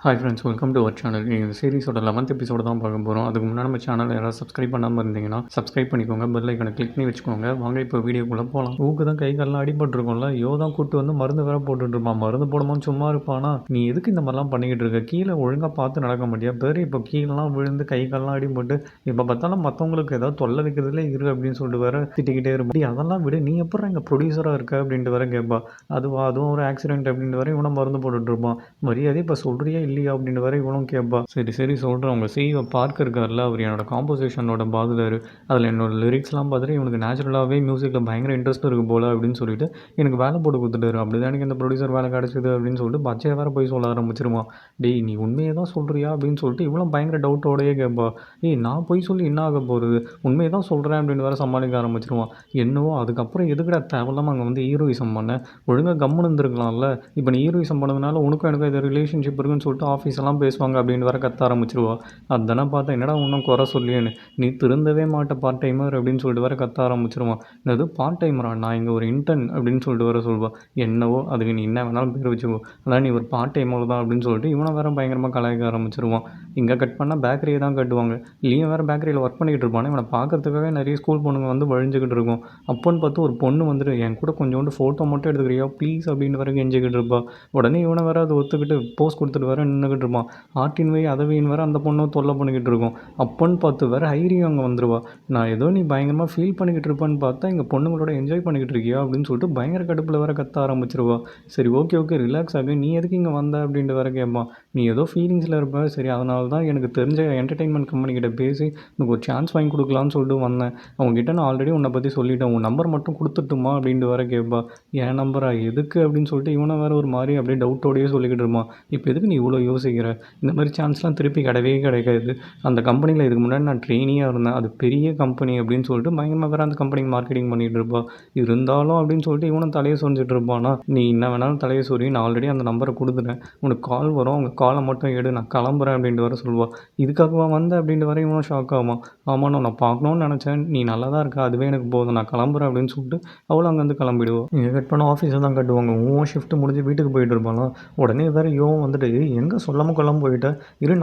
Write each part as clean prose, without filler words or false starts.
Hi friends, welcome to our channel. இந்த சீரிஸோட 11th episode தான் பார்க்க போகிறோம். அதுக்கு முன்னாடி நம்ம சேனல் யாராவது சப்ஸ்கிரைப் பண்ணாமல் இருந்தீங்கன்னா சப்ஸ்கிரைப் பண்ணிக்கோங்க, பெல் ஐக்கனை கிளிக் பண்ணி வச்சுக்கோங்க. வாங்க இப்போ வீடியோக்குள்ளே போகலாம். ஊக்கு தான் கை காலெலாம் அடிபட்டுருக்கோம்ல, தான் கூப்பிட்டு வந்து மருந்து வேற போட்டுட்ருப்பான். மருந்து போடும்போது சும்மா இருப்பானா? நீ எதுக்கு இந்த மாதிரிலாம் பண்ணிக்கிட்டு இருக்க? கீழே ஒழுங்காக பார்த்து நடக்க மாட்டியா? பேர் இப்போ கீழெலாம் விழுந்து கை காலெலாம் அடிபட்டு இப்போ பார்த்தாலும் மற்றவங்களுக்கு ஏதாவது தொல்லை வைக்கிறதுலே இரு அப்படின்னு சொல்லிட்டு வேற திட்டிக்கிட்டே இருப்பா. அதெல்லாம் விடு, நீ எப்பறம் இங்கே ப்ரொடியூசராக இருக்க அப்படின்ட்டு வேற கேட்பா. அதுவும் ஒரு ஆக்சிடென்ட் அப்படின்ட்டு வர இவனை மருந்து போட்டுட்ருப்பான். மரியாதை இப்போ சொல்கிறியா இல்லையா அப்படின்னு வரை இவனும் கேட்பா. சரி சொல்கிறேன். அவங்க சிஇஓ பார்க்க இருக்கார்ல, அவர் என்னோட காம்போசிஷனோட பாதுகாரு. அதில் என்னோட லிரிக்ஸ்லாம் பார்த்துட்டு இவனுக்கு நேச்சுரலாகவே மியூசிக்கில் பயங்கர இன்ட்ரெஸ்ட் இருக்குது போல் அப்படின்னு சொல்லிட்டு எனக்கு வேலை போட்டு கொடுத்துட்டாரு. அப்படி தான் எனக்கு இந்த ப்ரொடியூசர் வேலை கிடச்சிது அப்படின்னு சொல்லிட்டு பச்சையை வேறு போய் சொல்ல ஆரம்பிச்சிருவான். டேய், நீ உண்மையை தான் சொல்கிறியா அப்படின்னு சொல்லிட்டு இவ்வளோ பயங்கர டவுட்டோடையே கேட்பா. நான் போய் சொல்லி என்ன ஆக போகிறது, உண்மையை தான் சொல்கிறேன் அப்படின்னு வேறு சமாளிக்க ஆரம்பிச்சிருவான். என்னவோ அதுக்கப்புறம் எதுக்குடா தேவையில்லாமல் அங்கே வந்து ஹீரோயிசம் பண்ண, ஒழுங்காக கம்முன்னு இருந்திருக்கலாம்ல. இப்போ நீ ஹீரோயிசம் பண்ணதுனால உனக்கும் எனக்கு இது ரிலேஷன்ஷிப் இருக்குன்னு சொல்லிட்டு ஆஃபீஸெல்லாம் பேசுவாங்க அப்படின்னு வர கத்த ஆரம்பிச்சிருவா. அதானே பார்த்தா என்னடா இன்னும் குறை சொல்லியேன்னு, நீ திருந்தவே மாட்ட பார்ட் டைமர் அப்படின்னு சொல்லிட்டு வர கத்த ஆரம்பிச்சிருவான். என்னது பார்ட் டைமரா? நான் இங்கே ஒரு இன்டர்ன் அப்படின்னு சொல்லிட்டு வர சொல்வாள். என்னவோ அதுக்கு நீ என்ன வேணாலும் பேர் வச்சுக்கோ, அதான் நீ ஒரு பார்ட் டைமர் தான் அப்படின்னு சொல்லிட்டு இவனை வேற பயங்கரமாக கலாய்க்க ஆரம்பிச்சிருவான். இங்கே கட் பண்ணால் பேக்கரியை தான் கட்டுவாங்க. இல்லையும் வேறு பேக்கரியில் ஒர்க் பண்ணிக்கிட்டு இருப்பானே, இவனை பார்க்கறதுக்காகவே நிறைய ஸ்கூல் பொண்ணுங்க வந்து வழிஞ்சிக்கிட்டு இருக்கும். அப்போன்னு பார்த்து ஒரு பொண்ணு வந்துட்டு என் கூட கொஞ்சோண்டு ஃபோட்டோ மட்டும் எடுத்துக்கிறியா ப்ளீஸ் அப்படின்னு வர கெஞ்சிக்கிட்டு இருப்பா. உடனே இவனை வேற அதை ஒத்துக்கிட்டு போஸ் கொடுத்துட்டு வேற நின்றுக்கிட்டு இருப்பான். ஆர்டின் வை அதவின் வேற அந்த பொண்ணும் தொல்லை பண்ணிக்கிட்டு இருக்கும். அப்போன்னு பார்த்து வேற ஹைரியும் அங்கே வந்துடுவா. நான் ஏதோ நீ பயங்கரமாக ஃபீல் பண்ணிக்கிட்டு இருப்பான்னு பார்த்தா இங்கே பொண்ணுங்களோட என்ஜாய் பண்ணிக்கிட்டு இருக்கியா அப்படின்னு சொல்லிட்டு பயங்கர கடுப்பில் வேற கத்த ஆரம்பிச்சிருவா. சரி ஓகே ரிலாக்ஸ் ஆகு, நீ எதுக்கு இங்கே வந்த அப்படின்ட்டு வேற கேட்பான். நீ ஏதோ ஃபீலிங்ஸில் இருப்ப, சரி அதனால தான் எனக்கு தெரிஞ்ச என்டர்டெயின்மெண்ட் கம்பெனிக்கிட்ட பேசி எனக்கு ஒரு சான்ஸ் வாங்கி கொடுக்கலான்னு சொல்லிட்டு வந்தேன். அவங்ககிட்ட நான் ஆல்ரெடி உன்னை பற்றி சொல்லிட்டேன், உன் நம்பர் மட்டும் கொடுத்துட்டுமா அப்படின்ட்டு வேற கேட்பா. என் நம்பரா எதுக்கு அப்படின்னு சொல்லிட்டு இவனை வேற ஒரு மாதிரி அப்படியே டவுட்டோடையே சொல்லிக்கிட்டு இருப்பான். இப்போ எதுக்கு நீ இவ்வளோ யோசிக்கிற, இந்த மாதிரி சான்ஸ்லாம் திருப்பி கிடைக்காது. அந்த கம்பெனியில் இதுக்கு முன்னாடி நான் ட்ரெயினியாக இருந்தேன், அது பெரிய கம்பெனி அப்படின்னு சொல்லிட்டு பயங்கரமாக வேறு அந்த கம்பெனிக்கு மார்க்கெட்டிங் பண்ணிகிட்டு இருப்பா. இருந்தாலும் அப்படின்னு சொல்லிட்டு இவனும் தலையை சொரிஞ்சிட்டு இருப்பானா. நீ என்ன வேணாலும் தலையை சொறி, நான் ஆல்ரெடி அந்த நம்பரை கொடுத்துட்டேன், உனக்கு கால் வரும், அவங்க காலை மட்டும் எடு, நான் கிளம்புறேன் அப்படின்ட்டு வர சொல்லுவாள். இதுக்காகவா வந்த அப்படின்ட்டு வர இவனும் ஷாக் ஆகும். ஆமாம், நான் பார்க்கணுன்னு நினச்சேன், நீ நல்லா தான் இருக்கா, அதுவே எனக்கு போதும், நான் கிளம்புறேன் அப்படின்னு சொல்லிட்டு அவளும் அங்கேருந்து கிளம்பிடுவோம். இங்கே கட் பண்ண ஆஃபீஸை தான் கட்டுவாங்க. ஷிஃப்ட் முடிஞ்சு வீட்டுக்கு போயிட்டு இருப்பானா. உடனே வேறு வந்துட்டு எங்கே சொல்லாமல் கொள்ளாமல் போயிட்டேன்,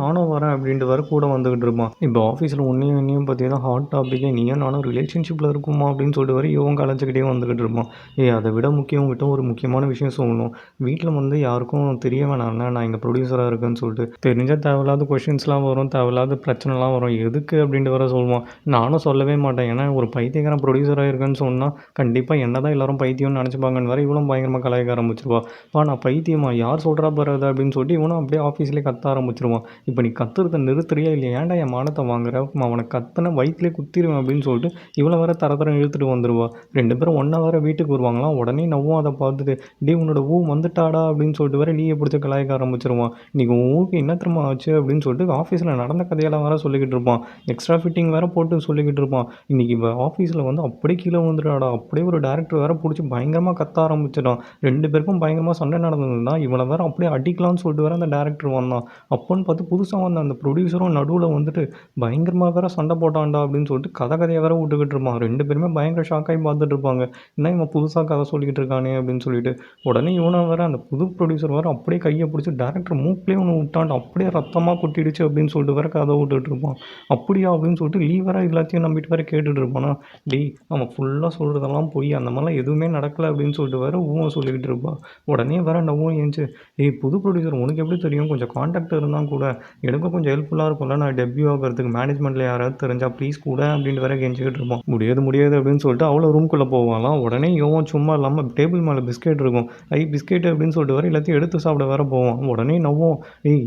நானும் வரேன் அப்படின்ட்டு வேறு கூட வந்துக்கிட்டு இருப்பான். இப்போ ஆஃபீஸில் என்னையும் பார்த்தீங்கன்னா ஹாட் டாப்பிக்கே நீயும் நானும் ரிலேஷன்ஷிப்பில் இருக்குமா அப்படின்னு சொல்லிட்டு வர கலைச்சிக்கிட்டே வந்துக்கிட்டு இருப்பான். அதை விட உங்ககிட்ட ஒரு முக்கியமான விஷயம் சொல்லணும். வீட்டில் வந்து யாருக்கும் தெரிய வேணாம்னா நான் இங்கே ப்ரொடியூசராக இருக்கேன்னு சொல்லிட்டு. தெரிஞ்சால் தேவையில்லாத கொஷின்ஸ்லாம் வரும், தேவையில்லாத பிரச்சனைலாம் வரும், எதுக்கு அப்படின்ட்டு வர சொல்லுவான். நானும் சொல்லவே மாட்டேன், ஏன்னா ஒரு பைத்தியக்காரன் ப்ரொடியூசராக இருக்கேன்னு சொன்னால் கண்டிப்பாக என்ன தான் எல்லோரும் பைத்தியம்னு நினச்சிப்பாங்கன்னு வர இவ்வளோ பயங்கரமாக கலாய்க்க ஆரம்பிச்சிருவா. நான் பைத்தியமா, யார் சொல்கிறா பாரு அப்படின்னு சொல்லிட்டு இவனும் அப்படியே ஆஃபீஸ்லேயே கத்த ஆரம்பிச்சிருவான். இப்போ நீ கத்துறத நிறுத்துறியா இல்லையா, ஏன்டா என் மானத்தை வாங்குற, அவனை கத்தனை வயிற்றுலேயே குத்திடுவேன் அப்படின்னு சொல்லிட்டு இவ்வளோ வர தர இழுத்துட்டு வந்துடுவா. 2 பேரும் ஒன்றா வர வீட்டுக்கு வருவாங்களாம். உடனே நவ்வும் அதை பார்த்துட்டு டே உன்னோட வந்துட்டாடா அப்படின்னு சொல்லிட்டு வர நீயை பிடிச்ச கலாய்க்க ஆரம்பிச்சிருவான். இன்றைக்கி ஊருக்கு என்ன திரும்ப ஆச்சு அப்படின்னு சொல்லிட்டு ஆஃபீஸில் நடந்த கதையெல்லாம் வேற சொல்லிக்கிட்டு இருப்பான். எக்ஸ்ட்ரா ஃபிட்டிங் வேற போட்டு சொல்லிக்கிட்டு இருப்பான். இன்றைக்கி இப்போ ஆஃபீஸில் வந்து அப்படியே கீழே வந்துட்டாடா, அப்படியே ஒரு டேரக்டர் வேற பிடிச்சி பயங்கரமாக கத்த ஆரம்பிச்சிடான். 2 பேருக்கும் பயங்கரமாக சண்டை நடந்ததுன்னா இவனை வேற அப்படியே அடிக்கலாம்னு சொல்லிட்டு வேற அந்த டேரக்டர் வந்தான். அப்போன்னு பார்த்து புதுசாக வந்த அந்த ப்ரொடியூசரும் நடுவில் வந்துட்டு பயங்கரமாக வேற சண்டை போட்டான்டா அப்படின்னு சொல்லிட்டு கதையை வேற விட்டுக்கிட்டு இருப்பான். 2 பேருமே பயங்கர ஷாக்காகி பார்த்துட்டு இருப்பாங்க. என்ன இவன் புதுசாக கதை சொல்லிக்கிட்டு இருக்கானே அப்படின்னு சொல்லிட்டு. உடனே இவனை வேற அந்த புது ப்ரொடியூசர் வேற அப்படியே கையை பிடிச்சி டேரக்டர் மூக்கிலே ஒன்று விட்டான்ட்டு அப்படியே ரத்தமாக கொட்டிடுச்சு அப்படின்னு சொல்லிட்டு வேற கதை விட்டுட்டு இருப்பான். அப்படியா அப்படின்னு சொல்லிட்டு லீவராக எல்லாத்தையும் நம்பிட்டு வேற கேட்டுட்டு இருப்பானா. அவன் ஃபுல்லாக சொல்கிறதெல்லாம் போய் அந்த மாதிரிலாம் எதுவுமே நடக்கலை அப்படின்னு சொல்லிட்டு வேற சொல்லிக்கிட்டு இருப்பான். உடனே வேற நவ்வும் ஏஞ்சி புது ப்ரொடியூசர் உனக்கு எப்படி தெரியும், கொஞ்சம் கான்டாக்ட் இருந்தால் கூட எனக்கும் கொஞ்சம் ஹெல்ப்ஃபுல்லாக இருக்கும்ல, நான் டெபியூ ஆகிறதுக்கு மேனேஜ்மெண்ட்டில் யாராவது தெரிஞ்சால் ப்ளீஸ் கூட அப்படின்ட்டு வேற கெஞ்சிக்கிட்டு இருப்பான். முடியாது அப்படின்னு சொல்லிட்டு அவ்வளோ ரூம்குள்ளே போவாங்களாம். உடனே சும்மா இல்லாமல் டேபிள் மேலே பிஸ்கெட் இருக்கும், பிஸ்கெட் அப்படின்னு சொல்லிட்டு வர எல்லாத்தையும் எடுத்து சாப்பிட வேற போவான். உடனே நவ்வும்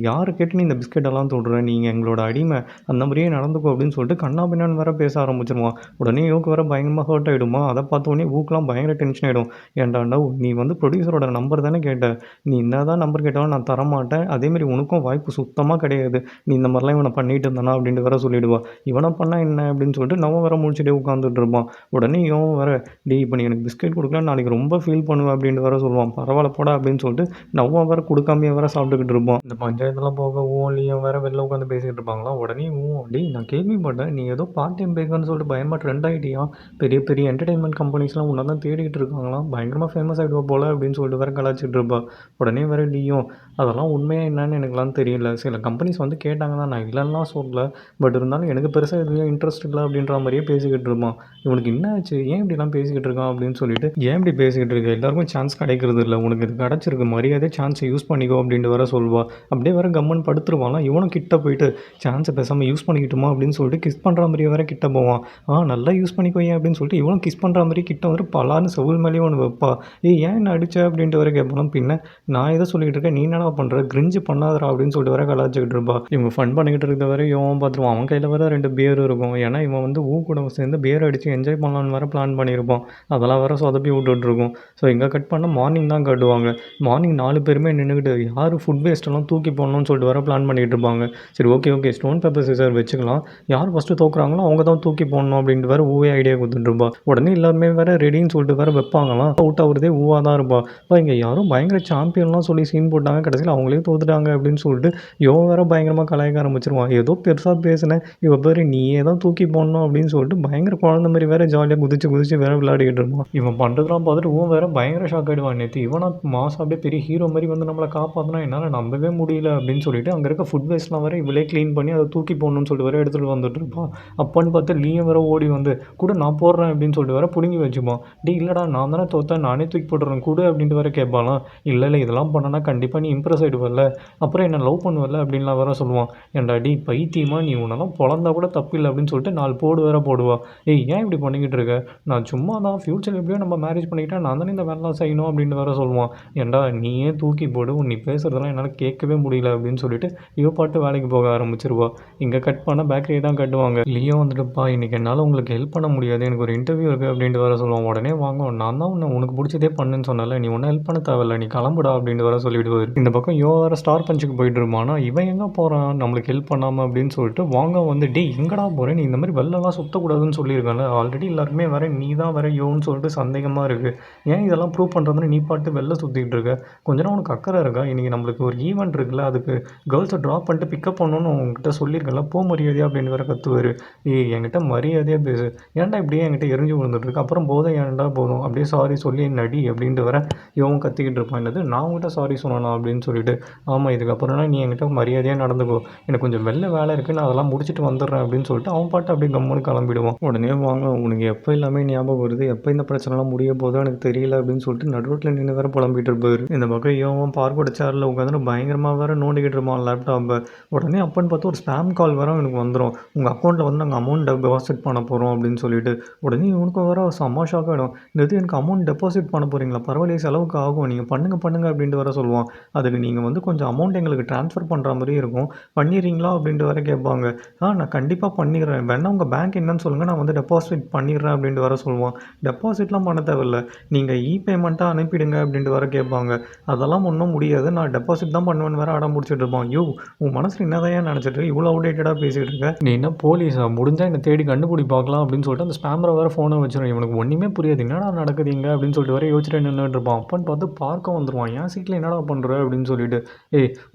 யாரை கேட்டு நீ இந்த பிஸ்கெட்டெல்லாம் தொடுற, நீங்கள் எங்களோட அடிமை, அந்த மாதிரியே நடந்துக்கும் அப்படின்னு சொல்லிட்டு கண்ணா பின்னான்னு வேற பேச ஆரம்பிச்சிருவான். உடனே வேற பயங்கரமாக ஹர்ட் ஆகிடுமா. அதை பார்த்தோன்னே ஊக்கெலாம் பயங்கர டென்ஷன் ஆகிடும். ஏன்டாண்டா நீ வந்து ப்ரொடியூசரோட நம்பர் தானே கேட்ட, நீ என்ன தான் நம்பர் கேட்டாலும் நான் தரமாட்டேன், அதேமாரி உனக்கும் வாய்ப்பு சுத்தமாக கிடையாது, நீ இந்த மாதிரிலாம் இவனை பண்ணிட்டு இருந்தானா அப்படின்ட்டு வேற சொல்லிவிடுவா. இவனை பண்ணால் என்ன அப்படின்னு சொல்லிட்டு நம்ம வேற முடிச்சுட்டே உட்காந்துட்டு இருப்பான். உடனே வேற இப்போ நீ எனக்கு பிஸ்கெட் கொடுக்கல நாளைக்கு ரொம்ப ஃபீல் பண்ணுவேன் அப்படின்ட்டு வேற சொல்லுவான். பரவாயில்ல போடா அப்படின்னு சொல்லிட்டு நவ்வா வேற கொடுக்காமையே வேற சாப்பிட்டுக்கிட்டு இருப்பான். இந்த பஞ்சாயத்துலாம் போக இல்லையும் வேற வெளில உட்காந்து பேசிக்கிட்டு இருப்பாங்களா. உடனே நான் கேள்விப்பட்டேன் நீ ஏதோ பார்ட் டைம் பேக்கர்னு சொல்லிட்டு பயமாக ட்ரெண்ட் ஆகிட்டியா, பெரிய பெரிய என்டர்டைன்மெண்ட் கம்பெனிஸ்லாம் உன்னை தான் தேடிக்கிட்டு இருக்காங்களாம், பயங்கரமாக ஃபேமஸ் ஆகிடுவா போல் அப்படின்னு சொல்லிட்டு வேற கலாச்சிட்டு இருப்பா. உடனே வேற அதெல்லாம் உண்மையா ஏன் என்னன்னு எனக்குலாம் தெரியல. சில கம்பெனிஸ் வந்து கேட்டாங்க தான், நான் இல்லைன்னுலாம் சொல்லல. பட் இருந்தாலும் எனக்கு பெருசா எதுலயும் இன்ட்ரெஸ்ட் இல்ல அப்படின்ற மாரியே பேசிக்கிட்டு இருப்பான். இவனுக்கு என்ன ஆச்சு? ஏன் இப்படிலாம் பேசிக்கிட்டு இருக்கான் அப்படின்னு சொல்லிட்டு, ஏன் இப்படி பேசிக்கிட்டு இருக்க? எல்லாருக்கும் சான்ஸ் கிடைக்கிறது இல்ல. உனக்கு இது கிடைச்சிருக்கு. மரியாதையா சான்ஸை யூஸ் பண்ணிக்கோ அப்படின்ட்டு வேற சொல்வா. அப்படியே வேற கம்முன்னு படுத்துருவான்ல. இவனும் கிட்ட போயிட்டு சான்ஸை பேசாம யூஸ் பண்ணிக்கிட்டுமா அப்படின்னு சொல்லிட்டு கிஸ் பண்ற மாரியே வேற கிட்ட போவான். நல்லா யூஸ் பண்ணிக்கோயேன் அப்படின்னு சொல்லிட்டு இவனும் கிஸ் பண்ற மாரி கிட்ட வந்துட்டு பலார்னு செவுல் மேலேயே ஒண்ணு வைப்பா. ஏய் ஏன் என்ன அடிச்ச? அப்படின்ட்டு வேற கேட்பான். பின்ன நான் ஏதோ சொல்லிக்கிட்டு இருக்கேன், நீ என்னடா பண்ற? கிரிஞ்சு பண்ணாதடா அப்படின்னு சொல்லிட்டு வேற கலாய்ச்சிக்கிட்டு இருப்பா. இவங்க ஃபன் பண்ணிக்கிட்டு இருக்கிறத வரை இவன் பார்த்துருவான். அவன் கையில் வேற 2 பியர் இருக்கும். ஏன்னா இவன் வந்து கூட சேர்ந்து பியர் அடித்து என்ஜாய் பண்ணலான்னு வேற பிளான் பண்ணியிருப்பான். அதெல்லாம் வேற சொதப்பி விட்டுட்டு இருக்கும். ஸோ இங்கே கட் பண்ண மார்னிங் தான் காட்டுவாங்க. மார்னிங் 4 பேருமே நின்றுக்கிட்டு யார் ஃபுட் வேஸ்ட்டெல்லாம் தூக்கி போடணும்னு சொல்லிட்டு வேற பிளான் பண்ணிகிட்டு இருப்பாங்க. சரி ஓகே ஸ்டோன் பேப்பர் சிசர் வச்சுக்கலாம். யார் ஃபஸ்ட்டு தோக்குறாங்களோ அவங்க தான் தூக்கி போடணும் அப்படின்ட்டு வேற ஊவே ஐடியா கொடுத்துட்டு இருப்பா. உடனே எல்லாருமே வேற ரெடின்னு சொல்லிட்டு வேற வைப்பாங்களாம். அவுட் ஆகுறதே ஊவா தான் இருப்பா. இப்போ இங்கே யாரும் பயங்கர சாம்பியன்லாம் சொல்லி சீன் போட்டாங்க. கடைசியில் அவங்களே தோத்துட்டாங்க அப்படின்னு சொல்லிட்டு இவன் வேற பயங்கரமாக கலாய்க்க ஆரம்பிச்சிருவான். ஏதோ பெருசாக பேசினேன், இவ பேர் நீயே தான் தூக்கி போடணும் அப்படின்னு சொல்லிட்டு பயங்கர குழந்த மாதிரி வேற ஜாலியாக குதிச்சு வேற விளையாடிக்கிட்டு இருப்பான். இவன் பண்ணுறதுலாம் பார்த்துட்டு இவன் வேற பயங்கர ஷாக் ஆகிடுவான். நேற்று இவனா மாசம் அப்படியே பெரிய ஹீரோ மாதிரி வந்து நம்மளை காப்பாற்றினா என்னால் நம்பவே முடியல அப்படின்னு சொல்லிட்டு அங்கே இருக்க ஃபுட் வேஸ்ட்லாம் வேற இவளே க்ளீன் பண்ணி அதை தூக்கி போடணும்னு சொல்லிட்டு வேற எடுத்துகிட்டு வந்துட்டு இருப்பான். அப்போன்னு பார்த்து லீயும் வேற ஓடி வந்து கூட நான் போடுறேன் அப்படின்னு சொல்லிட்டு வேற பிடுங்கி வச்சுப்பான். இல்லைடா நான் தானே தோத்தேன், நானே தூக்கி போட்டுறேன் கூட அப்படின்ட்டு வேற கேட்பானா. இல்லை இதெல்லாம் பண்ணனா கண்டிப்பாக நீ இம்ப்ரெஸ் ஆகிடுவல்ல, அப்புறம் என்ன லவ் பண்ணுவல்ல அப்படின்லாம் வேற சொல்லுவான். ஏன்டா டேய் பைத்தியமா, நீ உன்னெல்லாம் பொழந்தா கூட தப்பில்லை அப்படின்னு சொல்லிட்டு 4 போடு வேற போடுவா. ஏய் ஏன் இப்படி பண்ணிக்கிட்டு இருக்க? நான் சும்மா தான், ஃப்யூச்சர் எப்படியோ நம்ம மேரேஜ் பண்ணிக்கிட்டா நான் தானே இந்த வேலைலாம் செய்யணும் அப்படின்னு வேற சொல்லுவான். ஏன்டா நீயே தூக்கி போடு, நீ பேசுகிறதெல்லாம் என்னால் கேட்கவே முடியல அப்படின்னு சொல்லிட்டு இவ பாட்டு வேலைக்கு போக ஆரம்பிச்சிருவா. இங்கே கட் பண்ணால் பேக்கரியை தான் கட்டுவாங்க. லியோ வந்துட்டுப்பா இன்றைக்கி என்னால் உங்களுக்கு ஹெல்ப் பண்ண முடியாது, எனக்கு ஒரு இன்டர்வியூ இருக்குது அப்படின்ட்டு வேற சொல்லுவான். உடனே வாங்க, நான் தான் உனக்கு பிடிச்சதே பண்ணுன்னு சொன்னல, நீ ஒன்றும் ஹெல்ப் பண்ண தேவையில்ல, நீ கிளம்புடா அப்படின்ட்டு வேற சொல்லிவிடுவார். இந்த பக்கம் யோ வேறு ஸ்டார் பஞ்சுக்கு போயிட்டு இருப்பானா, இவன் எங்கே போகிறான் நம்மளுக்கு ஹெல்ப் பண்ணாமல் அப்படின்னு சொல்லிட்டு வாங்க வந்து டே எங்கடா போகிறேன், நீ இந்த மாதிரி வெளிலலாம் சுற்றக்கூடாதுன்னு சொல்லியிருக்கேன்ல, ஆல்ரெடி எல்லாருமே வேற நீ தான் வேற யோன்னு சொல்லிட்டு சந்தேகமாக இருக்குது, ஏன் இதெல்லாம் ப்ரூவ் பண்ணுற மாதிரி நீ பாட்டு வெளில சுற்றிக்கிட்டு இருக்க, கொஞ்ச நாள் உனக்கு அக்கறை இருக்கா? இன்றைக்கி நம்மளுக்கு ஒரு ஈவெண்ட் இருக்குல்ல, அதுக்கு கேர்ள்ஸை ட்ராப் பண்ணிட்டு பிக்கப் பண்ணணும்னு உங்ககிட்ட சொல்லியிருக்கல, போ மரியாதையா அப்படின்னு வேற கத்துவார். என்கிட்ட மரியாதையாக பேசு, ஏன்டா இப்படியே என்கிட்ட எரிஞ்சு விழுந்துட்டுருக்கு, அப்புறம் போதை ஏன்டா போதும், அப்படியே சாரி சொல்லி நடி அப்படின்ட்டு வர இவன் கத்திக்கிட்டு இருப்பான். என்னது நான் உங்கள்கிட்ட சாரி சொன்னானா அப்படின்னு சொல்லிட்டு, ஆமாம் இதுக்கப்புறம்னா நீ என்கிட்ட மரியாதையாக நடந்துக்கோ, எனக்கு கொஞ்சம் வெளில வேலை இருக்குது, நான் அதெல்லாம் முடிச்சுட்டு வந்துடுறேன் அப்படின்னு சொல்லிட்டு அவன் பாட்டு அப்படியே கம்முன்னு கிளம்பிடுவான். உடனே வாங்க உனக்கு எப்போ எல்லாமே ஞாபகம் வருது, எப்போ இந்த பிரச்சனைலாம் முடிய போதோ எனக்கு தெரியல அப்படின்னு சொல்லிட்டு நடுரோட்டில் நின்று வேற புலம்பிட்டு இருப்பார். இந்த பக்கம் இவன் பார்க்கோட சேரில் உட்காந்து பயங்கரமாக வேற நோண்டிக்கிட்டு இருப்பான் லேப்டாப்பை. உடனே அப்பன்னு பார்த்து ஒரு ஸ்பேம் கால் வேற எனக்கு வந்துடும், உங்கள் அக்கௌண்ட்டில் வந்து நாங்கள் அமௌண்ட் டெபாசிட் பண்ண போகிறோம் அப்படின்னு சொல்லிட்டு. உடனே இவனுக்கு வேற செம்ம ஷாக் ஆகிடும். இது எனக்கு அமௌண்ட் டெபாசிட் பண்ண போகிறீங்களா, பரவாயில்லையே பண்ணுறதுக்கு ஆகும், நீங்கள் பண்ணுங்க அப்படின்ட்டு வர சொல்லுவான். அதுக்கு நீங்கள் வந்து கொஞ்சம் அமௌண்ட் எங்களுக்கு ட்ரான்ஸ்ஃபர் பண்ணுற மாதிரி இருக்கும், பண்ணிடுறீங்களா அப்படின்ட்டு வர கேட்பாங்க. நான் கண்டிப்பாக பண்ணிடுறேன், வேணா உங்கள் பேங்க் என்னன்னு சொல்லுங்கள், நான் வந்து டெபாசிட் பண்ணிடுறேன் அப்படின்ட்டு வர சொல்லுவான். டெபாசிட்லாம் பண்ண தேவையில்ல, நீங்கள் இபேமெண்ட்டாக அனுப்பிடுங்க அப்படின்ட்டு வர கேட்பாங்க. அதெல்லாம் ஒன்றும் முடியாது, நான் டெபாசிட் தான் பண்ணுவேன்னு வேறு அடம் பிடிச்சிட்டு இருப்பான். உன் மனசில் என்னதான் நினச்சிட்டு இவ்வளோ அவுடேட்டடாக பேசிகிட்டு இருக்க, நீ என்ன போலீஸா, முடிஞ்சால் என்னை தேடி கண்டுபிடி பார்க்கலாம் அப்படின்னு சொல்லிட்டு அந்த ஸ்பேமரை வேறு ஃபோனை வச்சிடும். இவனுக்கு ஒன்றுமே புரியாது, என்னடா நடக்குதுங்க அப்படின்னு சொல்லிட்டு வர யோசிச்சுட்டு நின்றுட்டு இருப்பான். அப்பன்னு பார்த்து பார்க்க வந்துடுவான். என் சீட்டில் என்னடா பண்ணுற அப்படின்னு சொல்லிட்டு,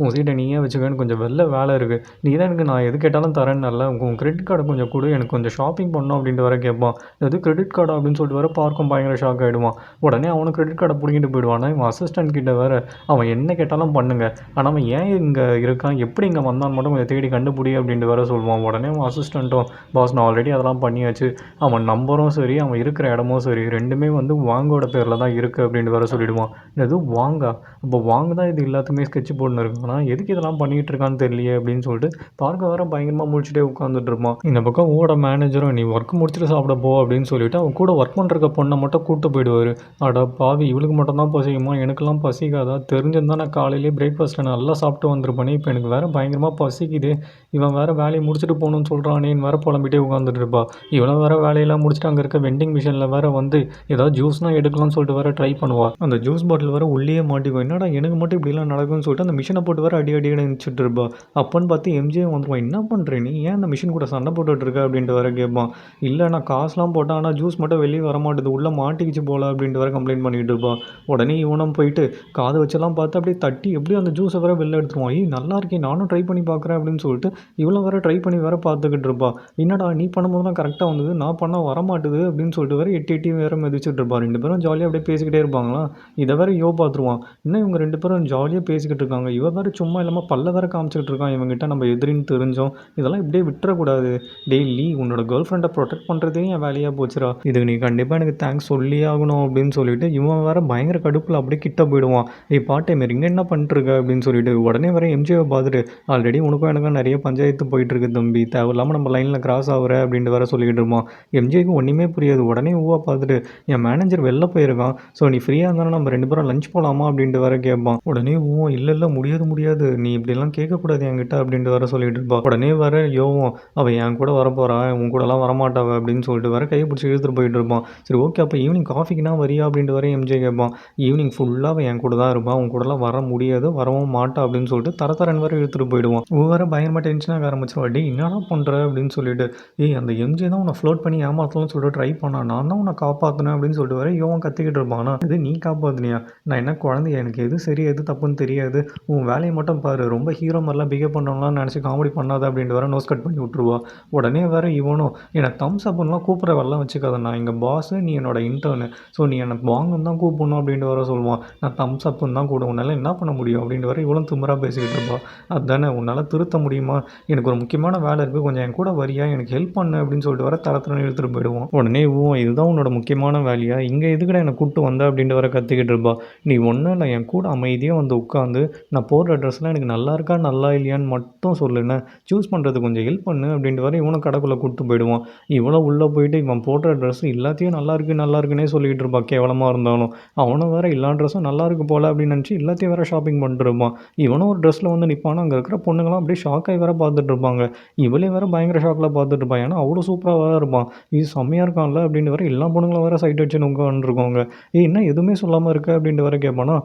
உன் சீட்டை நீயே வச்சுக்கன்னு, கொஞ்சம் வெளில வேலை இருக்குது, நீ தான் எனக்கு நான் எது கேட்டாலும் தரேன்னு, உன் கிரெடிட் கார்டை கொஞ்சம் கொடு, எனக்கு கொஞ்சம் ஷாப்பிங் பண்ணணும் அப்படின்ட்டு வர கேட்பான். எது கிரெடிட் கார்டா அப்படின்னு சொல்லிட்டு வர பார்க்கும் பயங்கர ஷாக் ஆகிடுவான். உடனே அவனுக்கு கிரெடிட் கார்டை பிடிக்கிட்டு போயிடுவான். இவன் அசிஸ்டன்ட் கிட்ட வேற அவன் என்ன கேட்டாலும் பண்ணுங்க, ஆனால் அவன் ஏன் இங்கே இருக்கான், எப்படி இங்கே வந்தான்னு மட்டும் கொஞ்சம் தேடி கண்டுபிடி அப்படின்ட்டு வேற சொல்லுவான். உடனே அவன் அசிஸ்டண்ட்டும், பாஸ் நான் ஆல்ரெடி அதெல்லாம் பண்ணியாச்சு, அவன் நம்பரும் சரி அவன் இருக்கிற இடமும் சரி ரெண்டுமே வந்து வாங்கோட பேரில் தான் இருக்குது அப்படின்ட்டு வேற சொல்லிவிடுவான். எதுவும் வாங்கா, அப்போ வாங்க தான் இது எல்லாத்துக்குமே ஸ்கெட்ச் போட்டுன்னு இருக்கும், ஆனால் எதுக்கு இதெல்லாம் பண்ணிகிட்டு இருக்கான்னு தெரியலையே அப்படின்னு சொல்லிட்டு பார்க்க வேற பயங்கரமாக முடிச்சுட்டே உட்காந்துட்டு இருப்பான். இந்த பக்கம் ஓட மேனேஜரும் நீ ஒர்க் முடிச்சுட்டு சாப்பிட போ அப்படின்னு சொல்லிட்டு அவன் கூட ஒர்க் பண்ணுற பொண்ணை மட்டும் கூப்பிட்டு போயிடுவார். அட பாவி, இவளுக்கு மட்டும் தான் பசிக்குமா, எனக்கெல்லாம் பசிக்காதா, தெரிஞ்சிருந்தால் நான் காலையிலேயே பிரேக்ஃபாஸ்ட்டை நல்லா சாப்பிட்டு வந்திருப்பேனே, இப்போ எனக்கு வேறு பயங்கரமாக பசிக்குது, இவன் வேறு வேலையை முடிச்சுட்டு போகணுன்னு சொல்கிறானேன்னு வேறு புலம்பிட்டே உட்காந்துட்டு இருப்பா. இவனை வேறு வேலையெல்லாம் முடிச்சுட்டு அங்கே இருக்க வெண்டிங் மிஷினில் வேறு வந்து ஏதாவது ஜூஸ்னால் எடுக்கலாம்னு சொல்லிட்டு வேறு ட்ரை பண்ணுவாள். அந்த ஜூஸ் பாட்டில் வேறு உள்ளே மாட்டிக்கும். என்னடா எனக்கு மட்டும் இப்படிலாம் நடக்கும்னு சொல்லிட்டு அந்த மிஷினை போட்டு வேறு அடி நினச்சிட்டு இருப்பா. அப்போன்னு பார்த்து எம்ஜே வந்துடுவான். என்ன பண்ணுறேன் நீ, ஏன் அந்த மிஷின் கூட சண்டை போட்டுட்ருக்க அப்படின்ட்டு வேறு கேட்பான். இல்லை நான் காசுலாம் போட்டேன், ஆனால் ஜூஸ் மட்டும் வெளியே வர மாட்டேது, உள்ளே மாட்டிக்கிச்சு போல அப்படின்ட்டு வேறு கம்ப்ளைண்ட் பண்ணிகிட்டு இருப்பான். உடனே இவனும் போயிட்டு காது வச்செல்லாம் பார்த்து அப்படியே தட்டி எப்படியும் அந்த ஜூஸை வேறு வெளில எடுத்துருவான். நல்லா இருக்கேன், நானும் ட்ரை பண்ணி பார்க்குறேன் அப்படின்னு சொல்லிட்டு இவ்வளோ வேறு ட்ரை பண்ணி வேறு பார்த்துக்கிட்டு இருப்பா. என்னடா நீ பண்ணும்போது தான் கரெக்டாக வந்தது, நான் பண்ணால் வரமாட்டுது அப்படின்னு சொல்லிட்டு வேறு எட்டி வேறு மிதிச்சுட்டு இருப்பா. 2 பேரும் ஜாலியாக அப்படியே பேசிக்கிட்டே இருப்பாங்களா. இதை வேறு யோ பார்த்துருவான். இன்னும் இவங்க 2 பேரும் ஜாலியாக பேசிக்கிட்டு இருக்காங்க. இருக்காங்க. இவ வேற சும்மா இல்லாம பல்ல வேற காமிச்சுக்கிட்டு இருக்கான் இவன்கிட்ட நம்ம எதிரின்னு தெரிஞ்சும். இதெல்லாம் இப்படியே விட்டுறக்கூடாது. டேய் லீ உன்னோட கேர்ள் ஃப்ரெண்டை ப்ரொடெக்ட் பண்ணுறதே என் வேலையாக போச்சுடா. இதுக்கு நீ கண்டிப்பாக எனக்கு தேங்க்ஸ் சொல்லியே ஆகணும் அப்படின்னு சொல்லிட்டு இவன் வேற பயங்கர கடுப்பில் அப்படியே கிட்ட போயிடுவான். ஏய் பாட்டே மாரி இங்கே என்ன பண்ணிட்டுருக்க அப்படின்னு சொல்லிட்டு உடனே வர எம்ஜியை பார்த்துட்டு ஆல்ரெடி உனக்கும் எனக்கும் நிறைய பஞ்சாயத்து போயிட்டு இருக்கு தம்பி, தேவையில்லாமல் நம்ம லைனில் கிராஸ் ஆகுற அப்படின்ட்டு வேற சொல்லிக்கிட்டு இருப்பான். எம்ஜிக்கு ஒன்றுமே புரியாது. உடனே ஊவா பார்த்துட்டு என் மேனேஜர் வெளில போயிருக்கான், ஸோ நீ ஃப்ரீயாக இருந்தாலும் நம்ம 2 பேரும் லஞ்ச் போகலாமா அப்படின்ட்டு வேற கேட்பான். உடனே இல்லை இல்லை முடியாது முடியாது, நீ இப்படிலாம் கேட்கக்கூடாது என்கிட்ட அப்படின்ட்டு வேற சொல்லிட்டு இருப்பா. உடனே வர யோவும் அவள் என் கூட வரப்போறான், உன் கூடலாம் வரமாட்டாவ அப்படின்னு சொல்லிட்டு வர கையை பிடிச்சி இழுத்துட்டு போயிட்டு இருப்பான். சரி ஓகே அப்போ ஈவினிங் காஃபிக்குனா வரியா அப்படின்ட்டு வர எம்ஜே கேட்பான். ஈவினிங் ஃபுல்லாக அவன் என் கூட தான் இருப்பான், உன் கூடலாம் வர முடியாது, வரவும் மாட்டா அப்படின்னு சொல்லிட்டு தரன்னு வர இழுத்துட்டு போயிடுவான். ஒவ்வொரு பயங்கரமாக டென்ஷனாக ஆரம்பிச்சிருவா. டே என்னடா பண்ணுற அப்படின்னு சொல்லிட்டு ஏய் அந்த எம்ஜே தான் உன்னை ஃப்ளோட் பண்ணி ஏமாத்தலாம்னு சொல்லிட்டு ட்ரை பண்ணான், நான் தான் உன்னை காப்பாற்றினேன் அப்படின்னு சொல்லிட்டு வர யோவன் கத்திக்கிட்டு இருப்பான். இது நீ காப்பாற்றினியா? நான் என்ன குழந்தைய, எனக்கு எது சரி எது தப்புன்னு தெரியாது, உன் வேலையை மட்டும் பாரு, ரொம்ப ஹீரோ மாதிரிலாம் பிஹேவ் பண்ணலாம் நினச்சி காமெடி பண்ணாத அப்படின்ட்டு வர நோஸ் கட் பண்ணி விட்ருவா. உடனே வேற இவனும் என்னை தம்ஸ் அப்லாம் கூப்பிட்ற வரலாம் வச்சுக்காத, நான் எங்கள் பாஸு, நீ என்னோட இன்டர்னு, ஸோ நீ என்னை வாங்கன்னு தான் கூப்பிடணும் அப்படின்ட்டு வர சொல்லுவான். நான் தம்ஸ் அப்புன்னு தான் கூட, உன்னால் என்ன பண்ண முடியும் அப்படின்ட்டு வர இவ்வளோ திமிரா பேசிக்கிட்டு இருப்பா. அதுதானே உன்னால் திருத்த முடியுமா, எனக்கு ஒரு முக்கியமான வேலை இருக்குது, கொஞ்சம் என் கூட வரியா, எனக்கு ஹெல்ப் பண்ணு அப்படின்னு சொல்லிட்டு வர தரத்துன்னு இழுத்துட்டு போயிடுவோம். உடனே இதுதான் உன்னோட முக்கியமான வேலையா, இங்கே எதுக்கட என்னை கூப்பிட்டு வந்த அப்படின்ட்டு வர கத்திக்கிட்டு இருப்பா. நீ ஒன்றும் இல்லை, என் கூட அமைதியாக வந்து உட்காந்து நான் போடுற ட்ரெஸ்லாம் எனக்கு நல்லா இருக்கா நல்லா இல்லையான்னு மட்டும் சொல்லுண்ணே, சூஸ் பண்ணுறது கொஞ்சம் ஹெல்ப் பண்ணு அப்படின்ட்டு வர இவனும் கடைக்குள்ளே கூப்பிட்டு போயிடுவான். இவ்வளோ உள்ளே போயிட்டு இவன் போடுற ட்ரெஸ் எல்லாத்தையும் நல்லா இருக்குன்னே சொல்லிக்கிட்டு இருப்பான் கேவலமாக இருந்தாலும். அவனும் வேறு எல்லா ட்ரெஸ்ஸும் நல்லா இருக்கு போல் அப்படின்னு நினச்சி எல்லாத்தையும் வேறு ஷாப்பிங் பண்ணிட்டு இருப்பான். இவனும் ஒரு ட்ரெஸ்ஸில் வந்து நிற்பானா, அங்கே இருக்கிற பொண்ணுங்களாம் அப்படியே ஷாக்காகி வேறு பார்த்துட்டு இருப்பாங்க. இவளே வேறு பயங்கர ஷாக்கில் பார்த்துட்டு இருப்பான், ஏன்னா அவ்வளோ சூப்பராக வேறு இருப்பான். இது செம்மையாக இருக்கான்ல அப்படின்னு வேறு எல்லா பொண்ணுங்களும் வேறு சைட் வச்சு உட்காந்துருக்காங்க. என்ன எதுவுமே சொல்லாமல் இருக்க அப்படின்ட்டு வேறு கேட்பானா,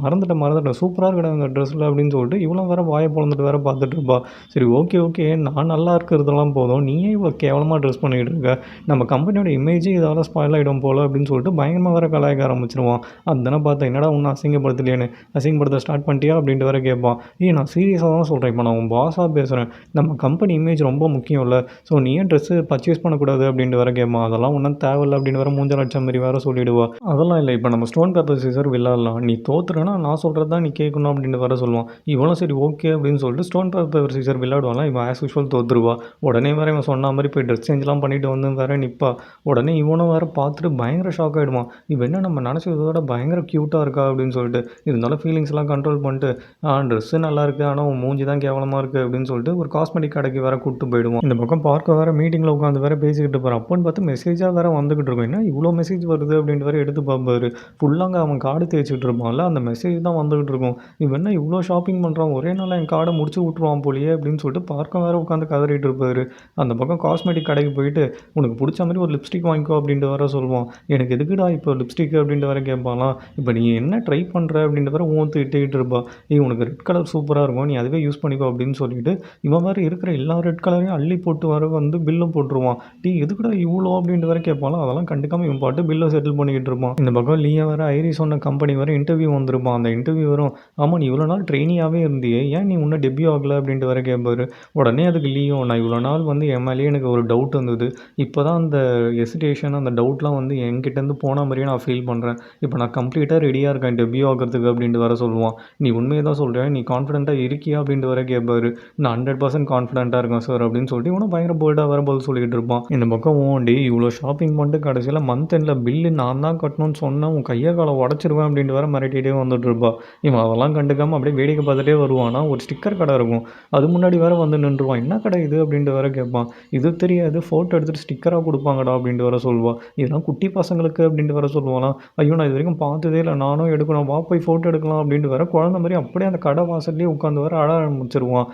மறந்துட்டேன் சூப்பராக இருக்கடா அந்த ட்ரெஸ்ஸில் அப்படின்னு சொல்லிட்டு இவளும் வேறு வாயை பொழந்துட்டு வேறு பார்த்துட்டு இருப்பா. சரி ஓகே நான் நல்லா இருக்கிறதெல்லாம் போதும், நீயே இவ்வளோ கேவலமாக ட்ரெஸ் பண்ணிக்கிட்டு இருக்க, நம்ம கம்பெனியோட இமேஜே இதால் ஸ்பாயில் ஆகிடும் போல் அப்படின்னு சொல்லிட்டு பயங்கரமாக வேறு கலாய்க்க ஆரம்பிச்சிருவான். அதுதானே பார்த்தேன், என்னடா ஒன்று அசிங்கப்படுத்தலையேன்னு, அசிங்கப்படுத்த ஸ்டார்ட் பண்ணிட்டியா அப்படின்ட்டு வேறு கேட்பான். நான் சீரியஸாக தான் சொல்கிறேன், இப்போ நான் உன் பாஸாக பேசுகிறேன், நம்ம கம்பெனி இமேஜ் ரொம்ப முக்கியம் இல்லை, ஸோ நீ ஏன் ட்ரெஸ்ஸு பர்ச்சேஸ் பண்ணக்கூடாது அப்படின்ட்டு வேறு கேட்பான். அதெல்லாம் ஒன்றும் தேவையில்லை அப்படின்னு வேறு மூஞ்ச லட்சம் மாரி வேறு சொல்லிவிடுவா. அதெல்லாம் இல்லை, இப்போ நம்ம ஸ்டோன் பேப்பர் சீசர் விளையாடலாம், நீ தோத்துறேன்னா நான் சொல்கிறது தான் நீ கேட்கணும் அப்படின்ட்டு வேறு சொல்லுவான். இவனும் சரி ஓகே அப்படின்னு சொல்லிட்டு ஸ்டோன் பேப்பர் சீசர் விளையாடுவான்லாம். இவன் ஆஸ் யூஷுவல் தோற்றுருவா. உடனே வேறு இவன் சொன்ன மாதிரி போய் ட்ரெஸ் சேஞ்செலாம் பண்ணிட்டு வந்து வேறு நிற்பா. உடனே இவனும் வேறு பார்த்துட்டு பயங்கர ஷாக் ஆகிடுவான். இவன் என்ன நம்ம நினச்சதோட பயங்கர க்யூட்டாக இருக்கா அப்படின்னு சொல்லிட்டு இருந்தாலும் ஃபீலிங்ஸ்லாம் கண்ட்ரோல் பண்ணிட்டு ட்ரெஸ்ஸு நல்லா இருக்குது, ஆனால் உன் மூஞ்சி தான் கேவலமாக இருக்குது அப்படின்னு சொல்லிட்டு ஒரு காஸ்மெட்டிக் கடைக்கு வேறு கூப்பிட்டு போயிடுவான். இந்த பக்கம் பார்க்க வேறு மீட்டிங்கில் உட்காந்து வேறு பேசிக்கிட்டு போகிறான். அப்போன்னு பார்த்து மெசேஜாக வேறு வந்துக்கிட்டு இருக்கும். என்ன இவ்வளோ மெசேஜ் வருது அப்படின்ட்டு வேறு எடுத்து பார்ப்பாரு. ஃபுல்லாங்க அவன் கார்டு தேய்ச்சிட்டு இருப்பான்ல, அந்த மெசேஜ் தான் வந்துக்கிட்டு இருக்கும். இவன் என்ன இவ்வளோ ஷாப்பிங் பண்ணுறான், ஒரே நாள் என் கார்டை முடிச்சு விட்ருவான் போலியே அப்படின்னு சொல்லிட்டு பார்க்க வேறு உட்காந்து கதறிட்டு இருப்பார். அந்த பக்கம் காஸ்மெட்டிக் கடைக்கு போயிட்டு உனக்கு பிடிச்ச மாதிரி ஒரு லிப்ஸ்டிக் வாங்கிக்கோ அப்படின்ட்டு வேறு சொல்லுவான். எனக்கு எதுக்குடா இப்போ லிப்ஸ்டிக் அப்படின்ட்டு வேறு கேட்பாலாம். இப்போ நீ என்ன ட்ரை பண்ணுற அப்படின்ட்டு வேறு ஊத்து இட்டுக்கிட்டு இருப்பா. உனக்கு ரெட் கலர் சூப்பராக இருக்கும், நீ அதுவே யூஸ் பண்ணிக்கோ அப்படின்னு சொல்லிட்டு இவன் வேறு இருக்கிற எல்லா ரெட் கலரையும் அள்ளி போட்டு வர வந்து பில்லும் போட்டுருவான். எதுக்குடா இவ்வளோ அப்படின்ட்டு வேறு கேட்பாலும் அதெல்லாம் கண்டுக்காமல் இவன் பாட்டு பில்லை செட்டில் பண்ணிக்கிட்டு இருப்பான். இந்த பக்கம் லீயா வேறு ஐரி சொன்ன கம்பெனி வேறு இன்டர்வியூ வந்திருப்பான். அந்த இன்டர்வியூ வரும். ஆமாம் நீ இவ்வளோ நாள் ட்ரெயினியாகவே இருந்தியே, ஏன் நீ இன்னும் டெபியூ ஆகலை அப்படின்ட்டு வேறு கேட்பாரு. உடனே அதுக்கு லீயோ நான் இவ்வளோ நாள் வந்து என் மேலேயே எனக்கு ஒரு டவுட் இருந்தது, இப்போ தான் அந்த ஹெசிடேஷன் அந்த டவுட்லாம் வந்து என்கிட்டேருந்து போன மாதிரியே நான் ஃபீல் பண்ணுறேன், இப்போ நான் கம்ப்ளீட்டாக ரெடியாக இருக்கேன் டெபியூ ஆகிறதுக்கு அப்படின்ட்டு வேறு சொல்லுவான். நீ உண்மையை தான் சொல்கிறேன், நீ கான்ஃபிடென்ட்டாக இருக்கியா அப்படின்ட்டு வேறு கேட்பாரு. நான் 100% கான்ஃபிடென்ட்டாக இருக்கேன் சார் அப்படின்னு சொல்லிட்டு இவனும் பயங்கர போல்டாக வேறு பதில் சொல்லிக்கிட்டு இருப்பான். இந்த பக்கம் ஓண்டி இவ்வளோ ஷாப்பிங் பண்ணிட்டு கடைசியில் மந்த் எண்டில் பில்லு நான் தான் கட்டணும்னு சொன்னேன், உன் கையை காலை உடச்சிருவேன் அப்படின்ட்டு வேறு மிரட்டிகிட்டே வந்துட்டு இருப்பா. இவன் அதெல்லாம் கண்டுக்காமல் அப்படியே வேடிக்கை பார்த்துட்டே வருவானா. ஒரு ஸ்டிக்கர் கடை இருக்கும், அது முன்னாடி வேறு வந்து நின்றுவான். என்ன கடை இது அப்படின்ட்டு வேறு கேட்பான். இது தெரியாது, ஃபோட்டோ எடுத்துகிட்டு ஸ்டிக்கராக கொடுப்பாங்கடா அப்படின்ட்டு வேறு சொல்லுவாள். இதெல்லாம் குட்டி பசங்களுக்கு அப்படின்ட்டு வேறு சொல்லுவானா. ஐயோ நான் இது வரைக்கும் பார்த்ததே இல்லை, நானும் எடுக்கணும், வா போய் ஃபோட்டோ எடுக்கலாம் அப்படின்ட்டு வேறு குழந்த மாதிரி அப்படியே அந்த கடை வாசல்லேயே உட்காந்து வேறு அழ ஆரம்பிச்சிருவான்.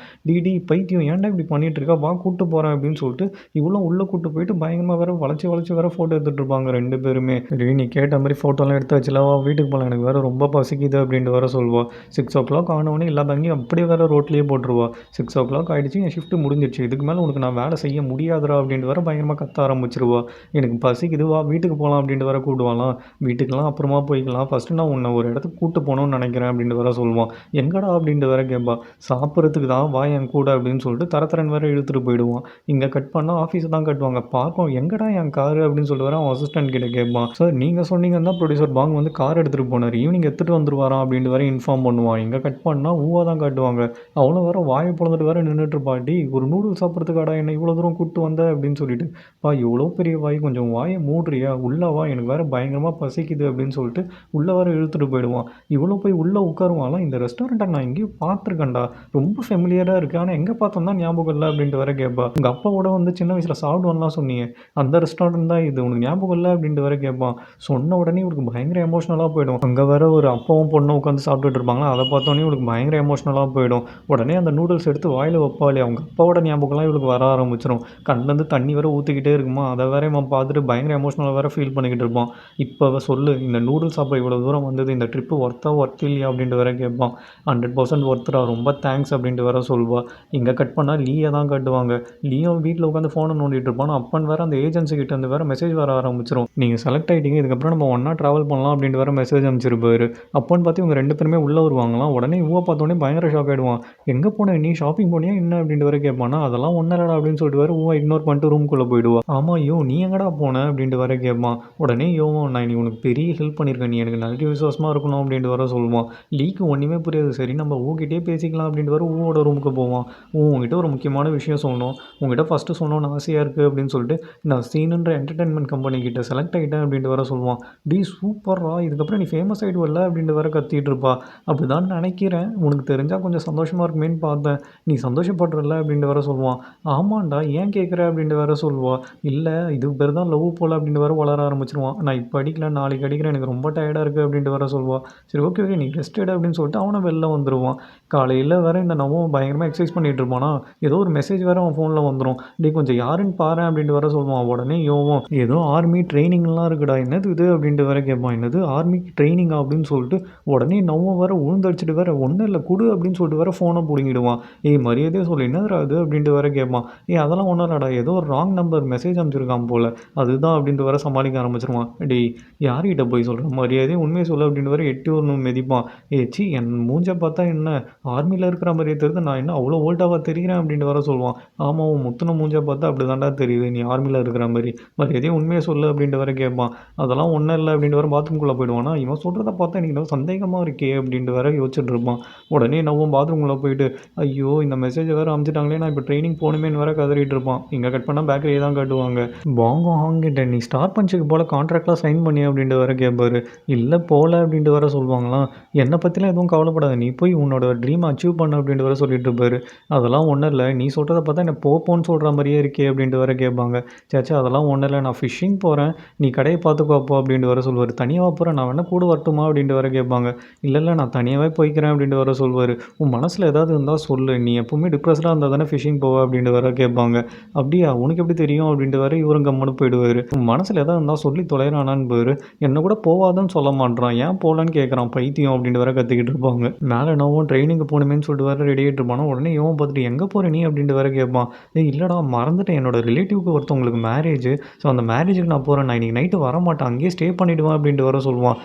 டி பைத்தியம் ஏன்டா இப்படி பண்ணிகிட்டு இருக்கா, வா கூப்பிட்டு போகிறேன் அப்படின்னு சொல்லிட்டு இவ்வளோ உள்ளே கூப்பிட்டு போயிட்டு பயங்கரமாக வேறு வளைச்சி வேறு ஃபோட்டோ எடுத்துகிட்டு இருப்பாங்க 2 பேருமே. சரி நீ கேட்ட மாதிரி ஃபோட்டோலாம் எடுத்து வச்சுல, வா வீட்டுக்கு போகலாம், எனக்கு வேறு ரொம்ப பசிக்குது அப்படின்ட்டு வேறு சொல்லுவாள். 6 o'clock ஆனவொடனே எல்லா பேங்கையும் அப்படியே வேறு ரோட்லேயே போட்டுருவா. 6 o'clock ஆகிடுச்சு, என் ஷிஃப்ட்டு முடிஞ்சிடுச்சு, இதுக்கு மேலே உனக்கு நான் வேலை செய்ய முடியாதுடா அப்படின்ட்டு வேறு பயங்கரமாக கத்த ஆரம்பிச்சிருவா. எனக்கு பசிக்குது, வா வீட்டுக்கு போகலாம் அப்படின்ட்டு வேறு கூப்பிடுவாலாம். வீட்டுக்கெலாம் அப்புறமா போய்க்கலாம், ஃபஸ்ட்டு நான் உன்னை ஒரு இடத்துக்கு கூப்பிட்டு போகணும்னு நினைக்கிறேன் அப்படின்ட்டு வேறு சொல்லுவான். எங்கடா அப்படின்ட்டு வேறு கேட்பா. சாப்பிட்றதுக்கு தான், வா என் கூட அப்படின்னு சொல்லிட்டு தரன்னு வேறு இழுத்துட்டு போயிடுவான். இங்கே கட் பண்ணால் ஆஃபீஸை தான் கட்டுவாங்க. பார்ப்போம் எங்கடா என் காரு அப்படின்னு சொல்லிட்டு வேறு அவன் அசிஸ்டன்ட் கிட்ட கேட்பான். சார் நீங்கள் சொன்னீங்கன்னா ப்ரொடியூசர் பாங் வந்து கார் எடுத்துகிட்டு போனார், ஈவினிங் எடுத்துகிட்டு வந்துருவாராம் அப்படின்ட்டு வேறு இன்ஃபார்ம் பண்ணுவான். இங்கே கட் பண்ணால் ஊவா தான் காட்டுவாங்க. அவளும் வேறு வாயை பொழந்துட்டு வேறு நின்றுட்டுருப்பா. டி ஒரு நூடுல்ஸ் சாப்பிட்றதுக்காடா என்னை இவ்வளோ தூரம் கூப்பிட்டு வந்த அப்படின்னு சொல்லிட்டு, பா இவ்வளோ பெரிய வாய் கொஞ்சம் வாயை மூடுறியா, உள்ளே வா எனக்கு வேறு பயங்கரமாக பசிக்குது அப்படின்னு சொல்லிட்டு உள்ளே வேறு இழுத்துட்டு போயிடுவான். இவ்வளோ போய் உள்ளே உட்காருவான்லாம். இந்த ரெஸ்டாரண்ட்டை நான் எங்கேயும் பார்த்துருக்கேன்டா, ரொம்ப ஃபெமிலியராக இருக்குது, ஆனால் எங்கே பார்த்தோம் தான் ஞாபகம் இல்லை அப்படின்ட்டு வேற கேட்பா. உங்கள் அப்பாவோட வந்து சின்ன வயசில் சாப்பிடுவான்லாம் சொன்னீங்க, அந்த ரெஸ்டாரண்ட் தான் இது, உனக்கு ஞாபகம் இல்லை அப்படின்ட்டு வேற கேட்பான். சொன்ன உடனே இவருக்கு பயங்கர எமோஷ்னலாக போயிடும். அங்கே வேற ஒரு அப்பாவும் பொண்ணும் உட்காந்து சாப்பிட்டுட்டு இருப்பாங்களா, அதை பார்த்தோன்னே இவளுக்கு பயங்கர எமோஷ்னலாக போயிடும். உடனே அந்த நூடுல்ஸ் எடுத்து வாயில் வைப்பாளே, அவங்க அப்பாவோட ஞாபகம்லாம் இவளுக்கு வர ஆரம்பிச்சிடும். கண்ணிலேருந்து தண்ணி வேற ஊற்றிக்கிட்டே இருக்குமா, அதை வேற இவன் பார்த்துட்டு பயங்கர எமோஷ்னலாக வேற ஃபீல் பண்ணிக்கிட்டு இருப்பான். இப்போ சொல்லு, இந்த நூடுல்ஸ் சாப்பிட இவ்வளோ தூரம் வந்தது, இந்த ட்ரிப்பு ஒர்த் இல்லையா அப்படின்ட்டு வேற கேட்பான். 100% ஒர்த்துடா, ரொம்ப தேங்க்ஸ் அப்படின்ட்டு வேற சொல்வா. இங்கே கட் பண்ணால் லீயை தான் காட்டுவாங்க. லீயும் வீட்டில் உட்காந்து ஃபோனை நோண்டிட்டு இருப்பான். அப்பன் வேற அந்த ஏஜென்சி கிட்ட இருந்து வேற மெசேஜ் வர ஆரம்பிச்சிடும். நீங்கள் செலக்ட் ஆகிட்டீங்க, இதுக்கப்புறம் நம்ம ஒன்றா ட்ராவல் பண்ணலாம் அப்படின்ட்டு வேற மெசேஜ் அனுப்பிச்சிருப்பாரு. அப்போன்னு பார்த்து இவங்க 2 பேருமே உள்ளே வருவாங்களாம். உடனே இவ பார்த்தோன்னே பயங்கர ஷாக் ஆகிடுவான். எங்கே போன நீ, ஷாப்பிங் போனியா என்ன அப்படின்ட்டு வேற கேட்பானா. அதெல்லாம் ஒன்றும் இல்லடா அப்படின்னு சொல்லிட்டு வேற ஊவா இக்னோர் பண்ணிட்டு ரூம்குள்ளே போயிடுவா. ஆமாம் ஐயோ நீ எங்கடா போன அப்படின்ட்டு வேற கேட்பான். உடனே யோவும், நான் நீ உனக்கு பெரிய ஹெல்ப் பண்ணியிருக்கேன், நீ எனக்கு நல்ல விசுவாசமாக இருக்கணும் அப்படின்ட்டு வர சொல்லுவான். லீக்கு ஒன்றுமே புரியாது. சரி நம்ம ஊக்கிட்டே பேசிக்கலாம் அப்படின்ட்டு வர ஊவோட ரூமுக்கு போவான். உங்ககிட்ட ஒரு முக்கியமான விஷயம் சொல்லணும், உங்ககிட்ட ஃபஸ்ட்டு சொல்லணும்னு ஆசையாக இருக்குது அப்படின்னு சொல்லிட்டு நான் சீனுன்ற என்டர்டெயின்மெண்ட் கம்பெனி கிட்ட செலக்ட் ஆகிட்டேன் அப்படின்ட்டு வர சொல்லுவான். டி சூப்பர்ரா, இதுக்கப்புறம் நீ ஃபேமஸ் ஆகிடுவல்ல அப்படின்ட்டு வர கத்திட்டு இருப்பா. அப்படி தான் நினைக்கிறேன், உனக்கு தெரிஞ்சால் கொஞ்சம் சந்தோஷமாக இருக்குமேன்னு பார்த்தேன், நீ சந்தோஷப்படுறல அப்படின்ட்டு வர சொல்லுவான். ஆமாண்டா ஏன் கேட்குற அப்படின்ட்டு வேற சொல்லுவா. இல்லை இது பேர் தான் லவ் போல் அப்படின்ட்டு வேற வளர ஆரம்பிச்சிருவான். நான் இப்போ அடிக்கல நாளைக்கு அடிக்கிறேன், எனக்கு ரொம்ப டயர்டாக இருக்குது அப்படின்ட்டு வேற சொல்லுவா. சரி ஓகே ஓகே நீ ரெஸ்ட் எடு அப்படின்னு சொல்லிட்டு அவனை வெளில வந்துடுவான். காலையில் வேற இந்த நவம் பயங்கரமாக எக்ஸசைஸ் பண்ணிகிட்டு இருப்பானா, ஏதோ ஒரு மெசேஜ் வேறு அவன் ஃபோனில் வந்துடும். டே கொஞ்சம் யாருன்னு பாரு அப்படின்ட்டு வேற சொல்லுவான். உடனே யோவும், ஏதோ ஆர்மி ட்ரைனிங்லாம் இருக்குடா, என்னது இது அப்படின்ட்டு வேற கேட்பான். என்னது ஆர்மி ட்ரைனிங்கா அப்படின்னு சொல்லிட்டு உடனே நவம் வேற உழுந்தடிச்சிட்டு வேற ஒன்றும் இல்லை கொடு அப்படின்னு சொல்லிட்டு வேற ஃபோனை பிடிங்கிடுவான். மரியாதையே சொல்லு என்னதுடா அது அப்படின்ட்டு வேற கேட்பான். அதெல்லாம் ஒன்றும் இல்லடா, ஏதோ ஒரு ராங் நம்பர் மெசேஜ் அனுப்பிச்சிருக்கான் போல், அதுதான் அப்படின்ட்டு வேற சமாளிக்க ஆரம்பிச்சிருவான். டேய் யார்கிட்ட போய் சொல்கிறேன், மரியாதையே உண்மையை சொல்லு அப்படின்ட்டு வேற எட்டி ஒன்று மிதிப்பான். சி என் மூஞ்சை பார்த்தா என்ன ஆர்மியில் இருக்கிற மாதிரியே தெரியுது, நான் என்ன அவ்வளோ ஓல்டாவா தெரிகிறேன் அப்படின்ட்டு வர சொல்லுவான். ஆமாம் உன் முத்துன மூஞ்சை பார்த்தா அப்படி தாண்டா தெரியுது, நீ ஆர்மியில் இருக்கிற மாதிரி, மரியாதையே உண்மையை சொல்லு அப்படின்ட்டு வேற கேட்பான். அதெல்லாம் ஒன்றும் இல்லை அப்படின்ட்டு வர பாத்ரூம்குள்ளே போயிடுவானா. இவன் சொல்கிறத பார்த்தா எனக்கு இன்னும் சந்தேகமாக இருக்கே அப்படின்ட்டு வேற யோசிச்சுட்டு இருப்பான். உடனே நவும் பாத்ரூம்குள்ளே போயிட்டு ஐயோ இந்த மெசேஜை வேறு அனுப்பிச்சிட்டாங்களே, நான் இப்போ ட்ரைனிங் போகணுமேனு வேற கதறிட்டு இருப்பான். இங்கே கட் பண்ணால் பேக்கரியை தான் காட்டுவாங்க. பாங்கோ ஹாங்கிட்ட நீ ஸ்டார் பஞ்சுக்கு போல் கான்ட்ராக்ட்லாம் சைன் பண்ணி அப்படின்ட்டு வேற கேட்பாரு. இல்லை போகல அப்படின்ட்டு வேற சொல்லுவாங்களாம். என்னை பற்றிலாம் எதுவும் கவலைப்படாத, நீ போய் உன்னோட ட்ரீம் அச்சீவ் பண்ண அப்படின்ட்டு வேற சொல்லிட்டு இருப்பாரு. அதெல்லாம் ஒன்றும் இல்லை, நீ சொல்கிறத பார்த்தா என்ன போன்னு சொல்கிற மாதிரியே இருக்கே அப்படின்ட்டு வேற கேட்பாங்க. சேச்சா அதெல்லாம் ஒன்றும் இல்லை, நான் ஃபிஷ்ஷிங் போகிறேன், நீ கடையை பார்த்துக்கோப்போ அப்படின்ட்டு வேற சொல்லுவார். தனியாக போகிறேன், நான் வேணா கூட வரட்டுமா அப்படின்ட்டு வேற கேட்பாங்க. இல்லை நான் தனியாகவே போய்க்கிறேன் அப்படின்ட்டு வேற சொல்லுவார். உன் மனசில் ஏதாவது இருந்தால் சொல்லு, நீ எப்பவுமே டிப்ரெஸ்டாக இருந்தால் தானே ஃபிஷ்ஷிங் போவ அப்படின்ட்டு வேற கேட்பாங்க. அப்படியா உனக்கு எப்படி தெரியும் அப்படின்ட்டு வேற இவரும் கம்முன்னு போயிடுவார். உன் மனசில் எதாவது இருந்தால் சொல்லி தொலைறானான்னு பேர், என்ன கூட போவாதுன்னு சொல்ல மாட்டான், ஏன் போகலன்னு கேட்குறான் பைத்தியம் அப்படின்ட்டு வேற கத்திக்கிட்டு இருப்பாங்க. மேலே என்னவோ ட்ரைனிங்கு போகணுமேன்னு சொல்லிட்டு வேற ரெடி ஆகிட்டு இருப்பானோ. உடனே இவன் பார்த்துட்டு எங்கே போகிற நீ அப்படின்ட்டு வேற கேட்பான். இல்லைடா மறந்துட்டேன், என்னோட ரிலேட்டிவ்க்கு ஒருத்தவங்களுக்கு மேரேஜ், ஸோ அந்த மேரேஜுக்கு நான் போகிறேன், நான் இன்றைக்கி நைட்டு வரமாட்டேன், அங்கேயே ஸ்டே பண்ணிவிடுவேன் அப்படின்ட்டு வேற சொல்லுவான்.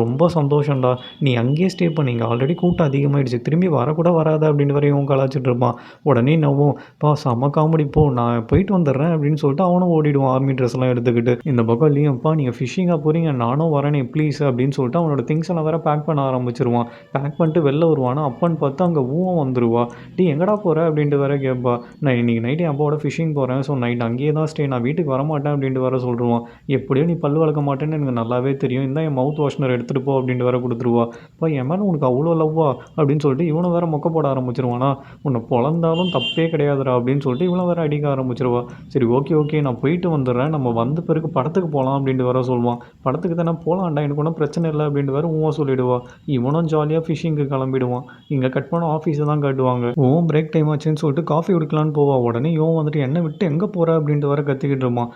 ரொம்ப சந்தோஷம்டா, நீ அங்கேயே ஸ்டே பண்ணிங்க, ஆல்ரெடி கூட்டம் அதிகமாகிடுச்சு, திரும்பி வரக்கூட வராத அப்படின்னு வேற இவன் கலாச்சிட்டு இருப்பான். உடனே நவும் செம காமெடி, போ நான் போயிட்டு வந்துடுறேன் அப்படின்னு சொல்லிட்டு அவனும் ஓடிடுவான் ஆர்மி ட்ரெஸ் எல்லாம் எடுத்துக்கிட்டு. இந்த பக்கம் இல்லையப்பா நீங்கள் ஃபிஷ்ஷிங்காக போகிறீங்க, நானும் வரேனே ப்ளீஸ் அப்படின்னு சொல்லிட்டு அவனோட திங்ஸ் எல்லாம் வேற பேக் பண்ண ஆரம்பிச்சிருவான். பேக் பண்ணிட்டு வெளில வருவானா, அப்பன்னு பார்த்து அங்கே ஊவும் வந்துடுவா. டீ எங்கடா போகிற அப்படின்ட்டு வேற கேட்பா. நான் இன்றைக்கி நைட்டு என் அப்பாவோட ஃபிஷ்ஷிங் போகிறேன், ஸோ நைட் அங்கேயே தான் ஸ்டே, நான் வீட்டுக்கு வரமாட்டேன் அப்படின்ட்டு வேற சொல்லிடுவான். எப்படியோ நீ பல் வளர்க்க மாட்டேன்னு எனக்கு நல்லாவே தெரியும், இந்த என் மவுத் வாஷ்னர் எடுத்துகிட்டு போ அப்படின்ட்டு வேற கொடுத்துருவா. என் மேலே உனக்கு அவ்வளோ லவ்வா அப்படின்னு சொல்லிட்டு இவனும் வேற மொக்க போட ஆரம்பிச்சிருவானா. உன்னை பொழந்தாலும் தப்பே கிடையாதுடா அப்படின்னு சொல்லிட்டு இவனை வேற அடிக்க ஆரம்பிச்சிருவா. சரி ஓகே நான் போயிட்டு வந்துடுறேன், நம்ம வந்த பிறகு படத்துக்கு போகலாம் அப்படின்ட்டு வேற சொல்லுவான். படத்துக்கு தானே போகலான்டா, எனக்கு ஒன்றும் பிரச்சனை இல்லை அப்படின்ட்டு வேற சொல்லிடுவா. இவனும் ஜாலியாக ஃபிஷ்ஷிங்கு கிளம்பிடுவான். இங்கே கட் பண்ண ஆஃபீஸை தான் காட்டுவாங்க. பிரேக் டைம் ஆச்சுன்னு சொல்லிட்டு காஃபி குடிக்கலான்னு போவா. உடனே வந்துட்டு என்னை விட்டு எங்கே போகிற அப்படின்ட்டு வேற கத்திக்கிட்டு இருப்பான்.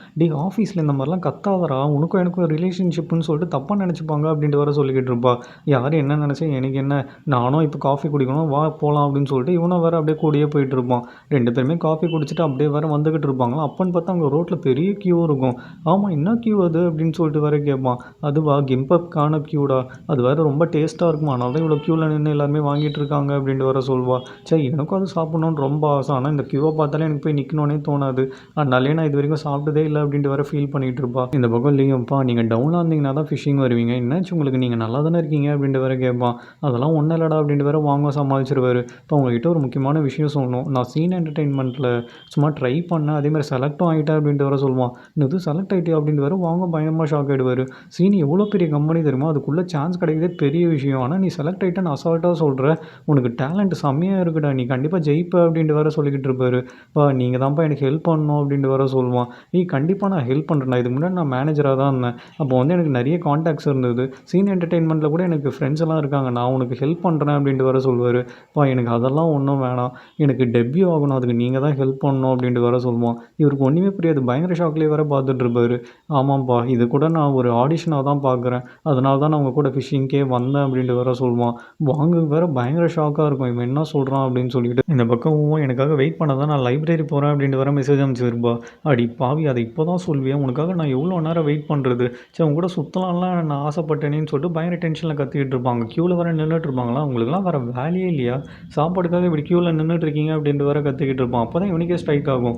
ஆஃபீஸில் இந்த மாதிரிலாம் கத்தாதரா, உனக்கும் எனக்கும் ரிலேஷன்ஷிப்னு சொல்லிட்டு தப்பாக நினச்சிப்பாங்க அப்படின்ட்டு வேற சொல்லிக்கிட்டு இருப்பா. யார் என்ன நினச்சேன் எனக்கு என்ன, நானும் இப்போ காஃபி குடிக்கணும் வா போகலாம் அப்படின்னு சொல்லிட்டு இவனும் வேறு அப்படியே கூடயே போயிட்டு இருப்பான். 2 பேருமே காஃபி குடிச்சிட்டு அப்படியே வேறு வந்துக்கிட்டு இருப்பாங்களா. அப்பன்னு பார்த்தா அங்கே ரோட்டில் பெரிய கியூ இருக்கும். ஆமாம் என்ன கியூ அது அப்படின்னு சொல்லிட்டு வேறு கேட்பான். அதுவா கிம்பப்கான கியூடா, அது வேறு ரொம்ப டேஸ்ட்டாக இருக்குமா, அதனால தான் இவ்வளோ க்யூவில் நின்று எல்லாருமே வாங்கிட்டு இருக்காங்க அப்படின்ட்டு வேறு சொல்வா. சரி எனக்கும் அது சாப்பிட்ணுன்னு ரொம்ப ஆசை, ஆனால் இந்த கியூவை பார்த்தாலே எனக்கு போய் நிற்கணுன்னே தோணாது, அதனாலே நான் இது வரைக்கும் சாப்பிட்டதே இல்லை அப்படின்ட்டு வேறு ஃபீல் பண்ணிகிட்டு இருப்பா. இந்த பக்கம் இல்லையப்பா நீங்கள் டவுனாக இருந்தீங்கன்னா தான் ஃபிஷ்ஷிங் வருவீங்க, என்னாச்சு உங்களுக்கு, நீங்கள் நல்லா தானே இருக்கீங்க அப்படின்ட்டு வேறு கேட்பான். அதெல்லாம் அதெல்லாம் ஒன்றும் இல்லைடா அப்படின்ட்டு வேற வாங்க சமாளிச்சிருவாரு. இப்போ உங்ககிட்ட ஒரு முக்கியமான விஷயம் சொல்லணும். நான் சீன் என்டர்டெயின்மெண்ட்டில் சும்மா ட்ரை பண்ணேன். அதேமாதிரி செலக்டும் ஆகிட்டேன் அப்படின்ட்டு வேற சொல்லுவான். "இது செலக்ட் ஆகிட்டியா?" அப்படின்ட்டு வேற வாங்க பயங்கரமாக ஷாக் ஆகிடுவார். சீனி எவ்வளோ பெரிய கம்பெனி தெரியுமா? அதுக்குள்ளே சான்ஸ் கிடைக்கிறதே பெரிய விஷயம். ஆனால் நீ செலக்ட் ஆகிட்டேன்னு அசால்ட்டாக சொல்கிற. உனக்கு டேலண்ட் செம்மையாக இருக்குடா. நீ கண்டிப்பாக ஜெயிப்ப அப்படின்ட்டு வேற சொல்லிக்கிட்டு இருப்பாரு. "பா நீங்கள் தான்ப்பா எனக்கு ஹெல்ப் பண்ணணும்" அப்படின்ட்டு வேற சொல்லுவான். கண்டிப்பாக நான் ஹெல்ப் பண்ணுறேன்டா. இதுக்கு முன்னாடி நான் மேனேஜராக தான் இருந்தேன். அப்போ வந்து எனக்கு நிறைய கான்டாக்ட்ஸ் இருந்தது. சீன் என்டர்டெயின்மெண்ட்டில் கூட எனக்கு ஃப்ரெண்ட்ஸ் எல்லாம் இருக்காங்க. நான் உனக்கு ஹெல்ப் பண்ணுறேன் அப்படின்ட்டு வேற சொல்லுவார். எனக்கு அதெல்லாம் ஒன்றும் வேணாம். எனக்கு டெப்யூ ஆகணும். அதுக்கு நீங்கள் தான் ஹெல்ப் பண்ணணும் அப்படின்ட்டு வேற சொல்லுவான். இவருக்கு ஒன்றுமே புரியாது. பயங்கர ஷாக்லேயே வேற பார்த்துட்டு இருப்பாரு. ஆமாம்ப்பா இது கூட நான் ஒரு ஆடிஷனாக தான் பார்க்குறேன். அதனால தான் நான் உங்க கூட ஃபிஷிங்க்கே வந்தேன் அப்படின்ட்டு வேற சொல்லுவான். வாங்க வேற பயங்கர ஷாக்காக இருக்கும். இவன் என்ன சொல்கிறான் அப்படின்னு சொல்லிட்டு. இந்த பக்கம் எனக்காக வெயிட் பண்ண தான் நான் லைப்ரரி போகிறேன் அப்படின்ட்டு வேற மெசேஜ் அனுப்பிச்சிருப்பா. அடி பாவி அதை இப்போ தான் சொல்வியா? உனக்காக நான் எவ்வளோ நேரம் வெயிட் பண்ணுறது? சரி உங்க கூட சுற்றலாம்லாம் நான் ஆசைப்பட்டேனேன்னு சொல்லிட்டு பயங்கர டென்ஷனில் கத்திக்கிட்டு இருப்பாங்க. க்யூவில் வேற நின்றுட்டு இருப்பாங்களா? உங்களுக்குலாம் வேறு வேலையே இல்லையா? சாப்பாடுக்காக இப்படி க்யூவில் நின்றுட்டு இருக்கீங்க அப்படின்ட்டு வேற கத்திக்கிட்டு இருப்பான். அப்போ தான் இவனுக்கே ஸ்ட்ரைக் ஆகும்.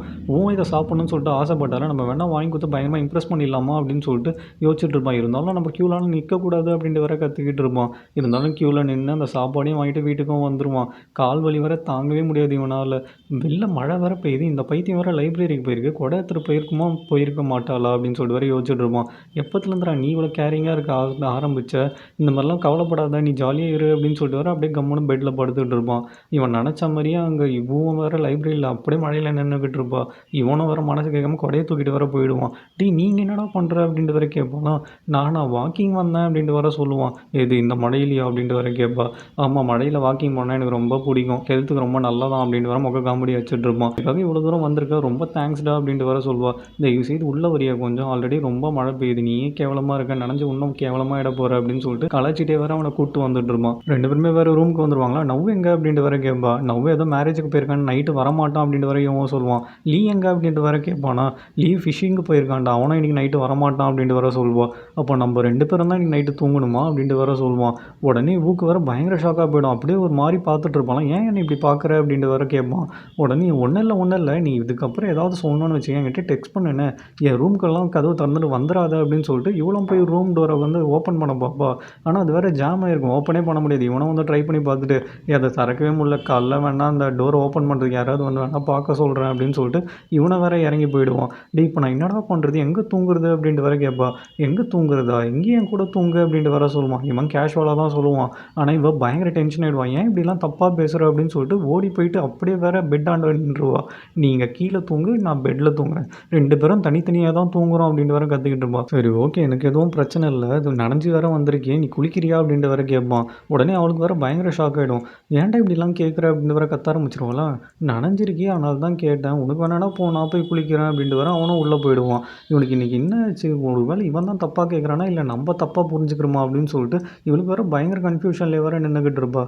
இதை சாப்பிடணும்னு சொல்லிட்டு ஆசைப்பட்டால நம்ம வேணால் வாங்கி கொடுத்து பயங்கரமாக இம்ப்ரெஸ் பண்ணிடலாமா அப்படின்னு சொல்லிட்டு யோசிச்சுட்டு இருப்பான். இருந்தாலும் நம்ம க்யூவில் நிற்கக்கூடாது அப்படின்ட்டு வேற கத்திக்கிட்டு இருப்பான். இருந்தாலும் க்யூவில் நின்று அந்த சாப்பாடையும் வாங்கிட்டு வீட்டுக்கும் வந்துடுவான். கால் வலி வர தாங்கவே முடியாது இவனால். வெளில மழை வேற பெய்யுது. இந்த பைத்தியம் வேற லைப்ரரிக்கு போயிருக்கு. கொடை எடுத்துகிட்டு போயிருக்குமா போயிருக்க மாட்டாளா அப்படின்னு சொல்லிட்டு வேற யோசிச்சுட்டு இருப்பான். எப்போத்துலேருந்துடா நீ இவ்வளோ கேரிங்காக இருக்க ஆரம்பிச்ச? இந்த மாதிரிலாம் கவலைப்படாத, நீ ஜாலியாக இரு அப்படின்னு சொல்லிட்டு வேற அப்படியே கம்முன்னு பெட்டில் படுத்துக்கிட்டு இருப்பான். இவன் நினச்ச மாதிரியே அங்கே இவன் வேற லைப்ரரியில் அப்படியே மழையில் நின்றுக்கிட்டு இருப்பா. இவனும் வேற மனசு கேட்காம கொடையை தூக்கிட்டு வேற போயிடுவான். நீங்கள் என்னடா பண்ணுற அப்படின்ட்டு வேற கேட்பானா? நானா வாக்கிங் வந்தேன் அப்படின்ட்டு வேற சொல்லுவான். எது இந்த மழையிலையா அப்படின்ட்டு வேற கேட்பா. ஆமாம் மழையில் வாக்கிங் போனால் எனக்கு ரொம்ப பிடிக்கும். ஹெல்த்துக்கு ரொம்ப நல்லதான் அப்படின்ட்டு வேற முக காமெடி வச்சுட்டு இருப்பான். இதுக்காக இவ்வளோ தூரம் வந்திருக்க ரொம்ப தேங்க்ஸ்டா அப்படின்ட்டு வேற சொல்லுவா. தயவுசெய்து உள்ள வரியா கொஞ்சம், ஆல்ரெடி ரொம்ப மழை பெய்யுது, நீயே கேவலமாக இருக்க, நனைஞ்சு இன்னும் கேவலமாக இட போகிற அப்படின்னு சொல்லிட்டு கலாச்சிட்டே வேற அவனை கூப்பிட்டு வந்துட்டு இருப்பான். ரெண்டு பேருமே வேற ரூமுக்கு வந்துருவாங்களா? நவ் எங்க அப்படின்ட்டு வேற கேட்பா. நவ் ஏதோ மேரேஜுக்கு போயிருக்கான்னு நைட்டு வரமாட்டான் அப்படின்ட்டு வேற இவன் சொல்லுவான். லீ எங்க அப்படின்ட்டு வேற கேட்பானா? லீ ஃபிஷிங்கு போயிருக்கான்டா, அவனும் இன்னைக்கு நைட்டு வரமாட்டான் அப்படின்ட்டு வேற சொல்லுவா. அப்போ நம்ம ரெண்டு பேரும் தான் இன்னைக்கு நைட்டு தூங்கணுமா அப்படின்ட்டு வேற சொல்லுவான். உடனே ஊக்கு வேற பயங்கர ஷாக்காக போயிடும். அப்படியே ஒரு மாதிரி பார்த்துட்டு இருப்பான். ஏன் என்னை இப்படி பார்க்குற அப்படின்ட்டு வேற கேட்பான். உடனே ஒன்றும் இல்லை நீ இதுக்கப்புறம் ஏதாவது சொல்லணும்னு வச்சுக்கேன் என்கிட்ட டெக்ஸ்ட் பண்ணுன்னு, என் ரூம்க்கெல்லாம் கதவு திறந்துட்டு வந்துடாத அப்படின்னு சொல்லிட்டு இவளும் போய் ரூம் டோரை வந்து ஓப்பன் பண்ண பார்ப்பா. ஆனால் அது வேற ஜாம் ஆகிருக்கும், ஓப்பனே பண்ண முடியாது. இவனும் வந்து ட்ரை பண்ணி பார்த்துட்டு அதை திறக்கவே முடியல, காலைல வேணா அந்த டோரை ஓப்பன் பண்ணுறதுக்கு யாராவது வந்து வேணா பார்க்க சொல்கிறேன் அப்படின்னு சொல்லிட்டு இவனை வேற இறங்கி போயிடுவான். இப்போ நான் என்னடா பண்ணுறது, எங்கே தூங்குறது அப்படின்ட்டு வேற கேட்பா. எங்கே தூங்குறதா, எங்கேயும் என் கூட தூங்கு அப்படின்ட்டு வேற சொல்லுவான். இவன் கேஷுவலாக தான் சொல்லுவான். ஆனால் இவன் பயங்கர டென்ஷன் ஆகிடுவான். ஏன் இப்படிலாம் தப்பாக பேசுகிற அப்படின்னு சொல்லிட்டு ஓடி போயிட்டு அப்படியே வேற பெட் ஆண்டு நின்றுவா. நீங்கள் கீழே தூங்கு, நான் பெட்டில் தூங்குறேன், ரெண்டு பேரும் தனித்தனியாக தான் தூங்குறோம் அப்படின்ட்டு வேற கத்திக்கிட்டு இருப்பான். சரி ஓகே எனக்கு எதுவும் பிரச்சனை இல்லை, அது நனைஞ்சு வேற வந்திருக்கேன், நீ குளிக்கிறியா அப்படின்ட்டு வேற கேட்பான். உடனே அவளுக்கு வேற பயங்கர ஷாக் ஆகிடும். ஏன்டா இப்படிலாம் கேட்குற அப்படின்னு வேற கத்த ஆரம்பிச்சிருவாங்களா? நனைஞ்சிருக்கே அதனால தான் கேட்டேன், உனக்கு வேணானா போ, நான் போய் குளிக்கிறேன் அப்படின்ட்டு வேற அவனும் உள்ளே போயிடுவான். இவனுக்கு இன்றைக்கி என்ன ஆச்சு, ஒரு வேளை இவன் தான் தப்பாக கேட்குறானா இல்லை நம்ம தப்பாக புரிஞ்சுக்கிறோமா அப்படின்னு சொல்லிட்டு இவளுக்கு வேற பயங்கர கன்ஃபியூஷன்லேயே வேற நின்றுக்கிட்டு இருப்பா.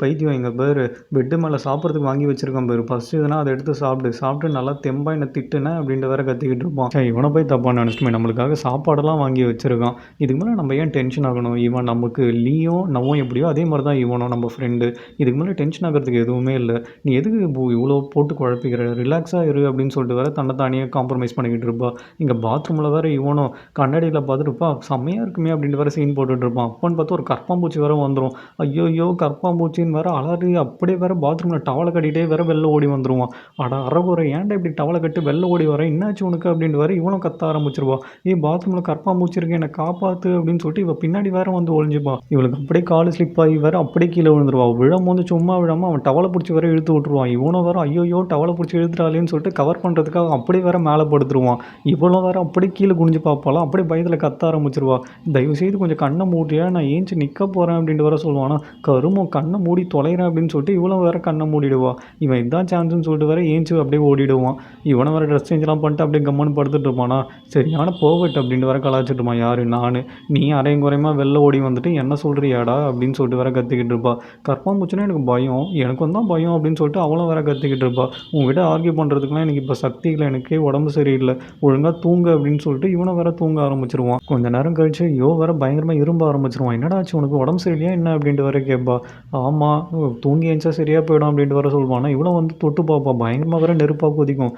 பைத்தியம் எங்கள் பேர் பெட்டு மேலே சாப்பிட்றதுக்கு வாங்கி வச்சிருக்கான் பேர், ஃபஸ்ட்டு எதுனா அதை எடுத்து சாப்பிட்டு நல்லா தெம்பா என்னை திட்டுனேன் அப்படின்ட்டு வேற கத்திக்கிட்டு இருப்பான். இவனை போய் தப்பாக நினச்சிட்டுமே, நம்மளுக்காக சாப்பாடெல்லாம் வாங்கி வச்சிருக்கான், இதுக்கு மேலே நம்ம ஏன் டென்ஷன் ஆகணும்? இவன் நமக்கு லீயும் நவும் எப்படியோ அதே மாதிரி தான் இவனும் நம்ம ஃப்ரெண்டு, இதுக்கு மேலே டென்ஷன் ஆகிறதுக்கு எதுவுமே இல்லை, நீ எதுக்கு இவ்வளோ போட்டு குழப்பிக்கிற, ரிலாக்ஸாக இரு அப்படின்னு சொல்லிட்டு வேற தன்னை தானியே காம்ப்ரமைஸ் பண்ணிக்கிட்டு இருப்பா. இங்கே பாத்ரூமில் வேற இவனும் கண்ணாடியில் பார்த்துட்டுப்பா செம்மையாக இருக்குமே அப்படின்ட்டு வேற சீன் போட்டுட்டு இருப்பான். அப்போன்னு பார்த்து ஒரு கற்பாம்பூச்சி வேற வந்துடும். ஐயோ கற்பாம்பூச்சின்னு வேற அலறி அப்படியே வேற பாத்ரூமில் டவலை கட்டிகிட்டே வேற வெளில ஓடி வந்துடுவான். அட அறகுறை ஏன்டா இப்படி டவலை கட்டி வெளில ஓடி வரேன், என்னாச்சு உனக்கு அப்படின்ட்டு வேற இவனும் கத்த ஆரம்பிச்சிருவா. பாத்ரூமில் கற்பாம்பூச்சி இருக்கு, என்னை காப்பாற்று அப்படின்னு சொல்லிட்டு இவள் பின்னாடி வேற வந்து ஒழிஞ்சுப்பா. இவளுக்கு அப்படியே காலு ஸ்லிப் ஆகி வேற அப்படியே கீழே விழுந்துருவா. விழும்போது சும்மா விழாமல் அவன் டவலை பிடிச்சி வேற இழுத்து விட்டுருவான். இவனும் வேற ஐயோ டவலை பிடிச்சி இழுத்துட்டாலேன்னு சொல்லிட்டு கவர் பண்ணுறதுக்காக அப்படியே வேற மேலே படுத்துருவான். இவளும் வேற அப்படியே கீழே குனிஞ்சு பார்ப்பாலாம். அப்படியே பயத்தில் கத்த ஆரம்பிச்சிருவா. தயவுசெய்து கொஞ்சம் கண்ணை மூடியா, நான் ஏஞ்சி நிற்க போகிறேன் அப்படின்ட்டு வேற சொல்லுவானா. கருமம் கண்ணை மூடி தொலைகிறேன் அப்படின்னு சொல்லிட்டு இவளும் வேற கண்ணை மூடிடுவா. இவன் இதுதான் சான்ஸ்னு சொல்லிட்டு வேற ஏஞ்சி அப்படியே ஓடிடுவான். இவனை வேற ட்ரெஸ் சேஞ்செலாம் பண்ணிட்டு அப்படியே கம்மன்னு படுத்துட்டு இருப்பானா. சரியான போகட்டு அப்படின்ட்டு வேற கலாச்சிட்டு இருப்பான். யாரு நான், நீ அரையும் குறையமாக வெளில ஓடி வந்துட்டு என்ன சொல்கிறியாடா அப்படின்னு சொல்லிட்டு வேற கத்திக்கிட்டு இருப்பா. கற்பாம்பூச்சின்னா எனக்கு பயம், எனக்கு தான் பயம் அப்படின்னு சொல்லிட்டு அவளும் வேற கத்திக்கிட்டு இருப்பா. உங்ககிட்ட ஆர்கியூ பண்ணுறதுக்குலாம் எனக்கு இப்போ சக்தி இல்லை, எனக்கே உடம்பு சரியில்லை, ஒழுங்காக தூங்க அப்படின்னு சொல்லிட்டு இவனை வேற தூங்க ஆரம்பிச்சிருவான். கொஞ்ச நேரம் கழிச்சு வேற பயங்கரமாக இரும்ப ஆரம்பிச்சிருவான். என்னடாச்சு உனக்கு, உடம்பு சரியில்லையா என்ன அப்படின்ட்டு வேற கேட்பா. ஆமாம் தூங்கி எழுந்தா சரியாக போயிடும் அப்படின்ட்டு வேற சொல்லுவானா. இவளும் வந்து தொட்டு பார்ப்பா. பயங்கரமாக வேற நெருப்பாக கொதிக்கும்.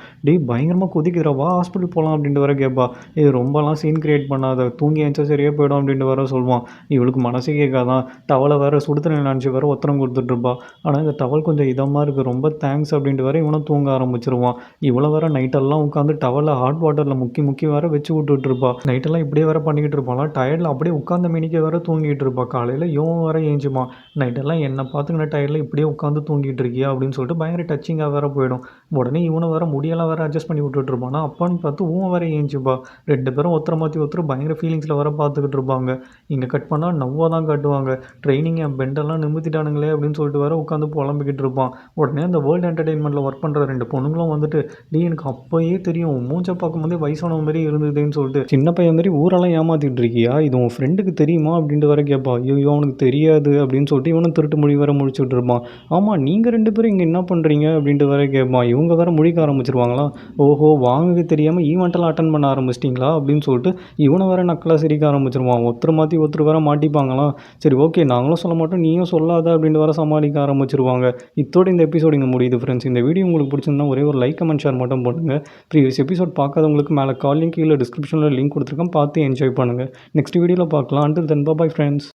பயங்கரமாக கொதிக்குதுடா, வா ஹாஸ்பிட்டல் போகலாம் அப்படின்ட்டு வேற கேட்பா. இது ரொம்பலாம் சீன் கிரியேட் பண்ணாத, தூங்கி எழுந்தா சரியாக போயிடும் அப்படின்ட்டு வேற சொல்லுவான். இவளுக்கு மனசே கேட்காதான். டவலை வேறு சுடுதண்ணி நினச்சி வேறு ஒத்தரம் கொடுத்துட்ருப்பா. ஆனால் இந்த டவல் கொஞ்சம் இதமாக இருக்குது, ரொம்ப தேங்க்ஸ் அப்படின்ட்டு வேறு இவனும் தூங்க ஆரம்பிச்சிருவான். இவ்வளோ வேறு நைட்டெல்லாம் உட்காந்து டவலை ஹாட் வாட்டரில் முக்கி முக்கி வேறு வச்சு விட்டுட்ருப்பா. நைட்டெல்லாம் இப்படியே வேறு பண்ணிக்கிட்டு இருப்பாளா, டயர்டில் அப்படியே உட்காந்த மினிக்க வேறு தூங்கிட்டு இருப்பா. காலையில் இவன் வேறு ஏஞ்சிப்பான். நைட்டெல்லாம் என்னை பார்த்துக்கின டயர்டில் இப்படியே உட்காந்து தூங்கிட்டு இருக்கியா அப்படின்னு சொல்லிட்டு பயங்கர டச்சிங்காக வேறு போயிடும். உடனே இவனை வேறு முடியெல்லாம் வேறு அட்ஜஸ்ட் பண்ணி விட்டுட்ருப்பானா. அப்பான்னு பார்த்து ஊன் வேறு ஏஞ்சிப்பா. 2 பேரும் ஒருத்தரை மாற்றி ஒருத்தர் பயங்கர ஃபீலிங்ஸில் வேறு பார்த்துக்கிட்டு இருப்பாங்க. இங்கே கட் பண்ணால் நவ்வாக தான் காட்டுவாங்க. ட்ரைனிங் என் பெண்டெல்லாம் நிமித்திட்டானுங்களே அப்படின்னு சொல்லிட்டு வேறு உட்காந்து புலம்பிக்கிட்டு இருப்பான். உடனே அந்த வேர்ல்டு என்டர்டெயின்மெண்ட்டில் ஒர்க் பண்ணுற 2 பொண்ணுங்களும் வந்துட்டு, எனக்கு அப்போயே தெரியும் மூஞ்சை பார்க்கும்போதே வயசானவங்க மாதிரி இருந்ததுன்னு சொல்லிட்டு, சின்ன பையன் மாதிரி ஊரெல்லாம் ஏமாற்றிட்டு இருக்கியா, இது உன் ஃப்ரெண்டுக்கு தெரியுமா அப்படின்ட்டு வேறு கேட்பா. ஐயோ அவனுக்கு தெரியாது அப்படின்னு சொல்லிட்டு இவனும் திருட்டு மொழி வேறு முடிச்சுட்டு இருப்பான். ஆமாம் நீங்கள் 2 பேரும் இங்கே என்ன பண்ணுறீங்க அப்படின்ட்டு வேறு கேட்பான். இவங்க வேறு முழிக்க ஆரம்பிச்சிருவாங்களா. ஓஹோ வாங்க தெரியாமல் ஈவெண்ட்டெல்லாம் அட்டன் பண்ண ஆரம்பிச்சிட்டிங்களா அப்படின்னு சொல்லிட்டு இவனை வேறு நக்கலாக சிரிக்க ஆரம்பிச்சிருவான். ஒருத்தர் மாற்றி ஒருத்தர் வேறு மாட்டிப்பாங்களாம். சரி ஓகே நாங்களும் சொல்ல மாட்டோம் நீயும் சொல்லாத அப்படின்ட்டு வேறு சமாளிக்க ஆரம்பிச்சிருவாங்க. இத்தோடு இந்த எபிசோடு இங்கே முடியுது ஃப்ரெண்ட்ஸ். இந்த வீடியோ உங்களுக்கு பிடிச்சிருந்தா ஒரே ஒரு லைக் கமெண்ட் ஷேர் மட்டும் பண்ணுங்கள். ப்ரீவியஸ் எபிசோட் பார்க்காதவங்களுக்கு மேலே கால் லிங்க் கீழே டிஸ்கிரிப்ஷனில் லிங்க் கொடுத்துருக்கேன், பார்த்து என்ஜாய் பண்ணுங்கள். நெக்ஸ்ட் வீடியோவில் பார்க்கலாம். Until then bye friends.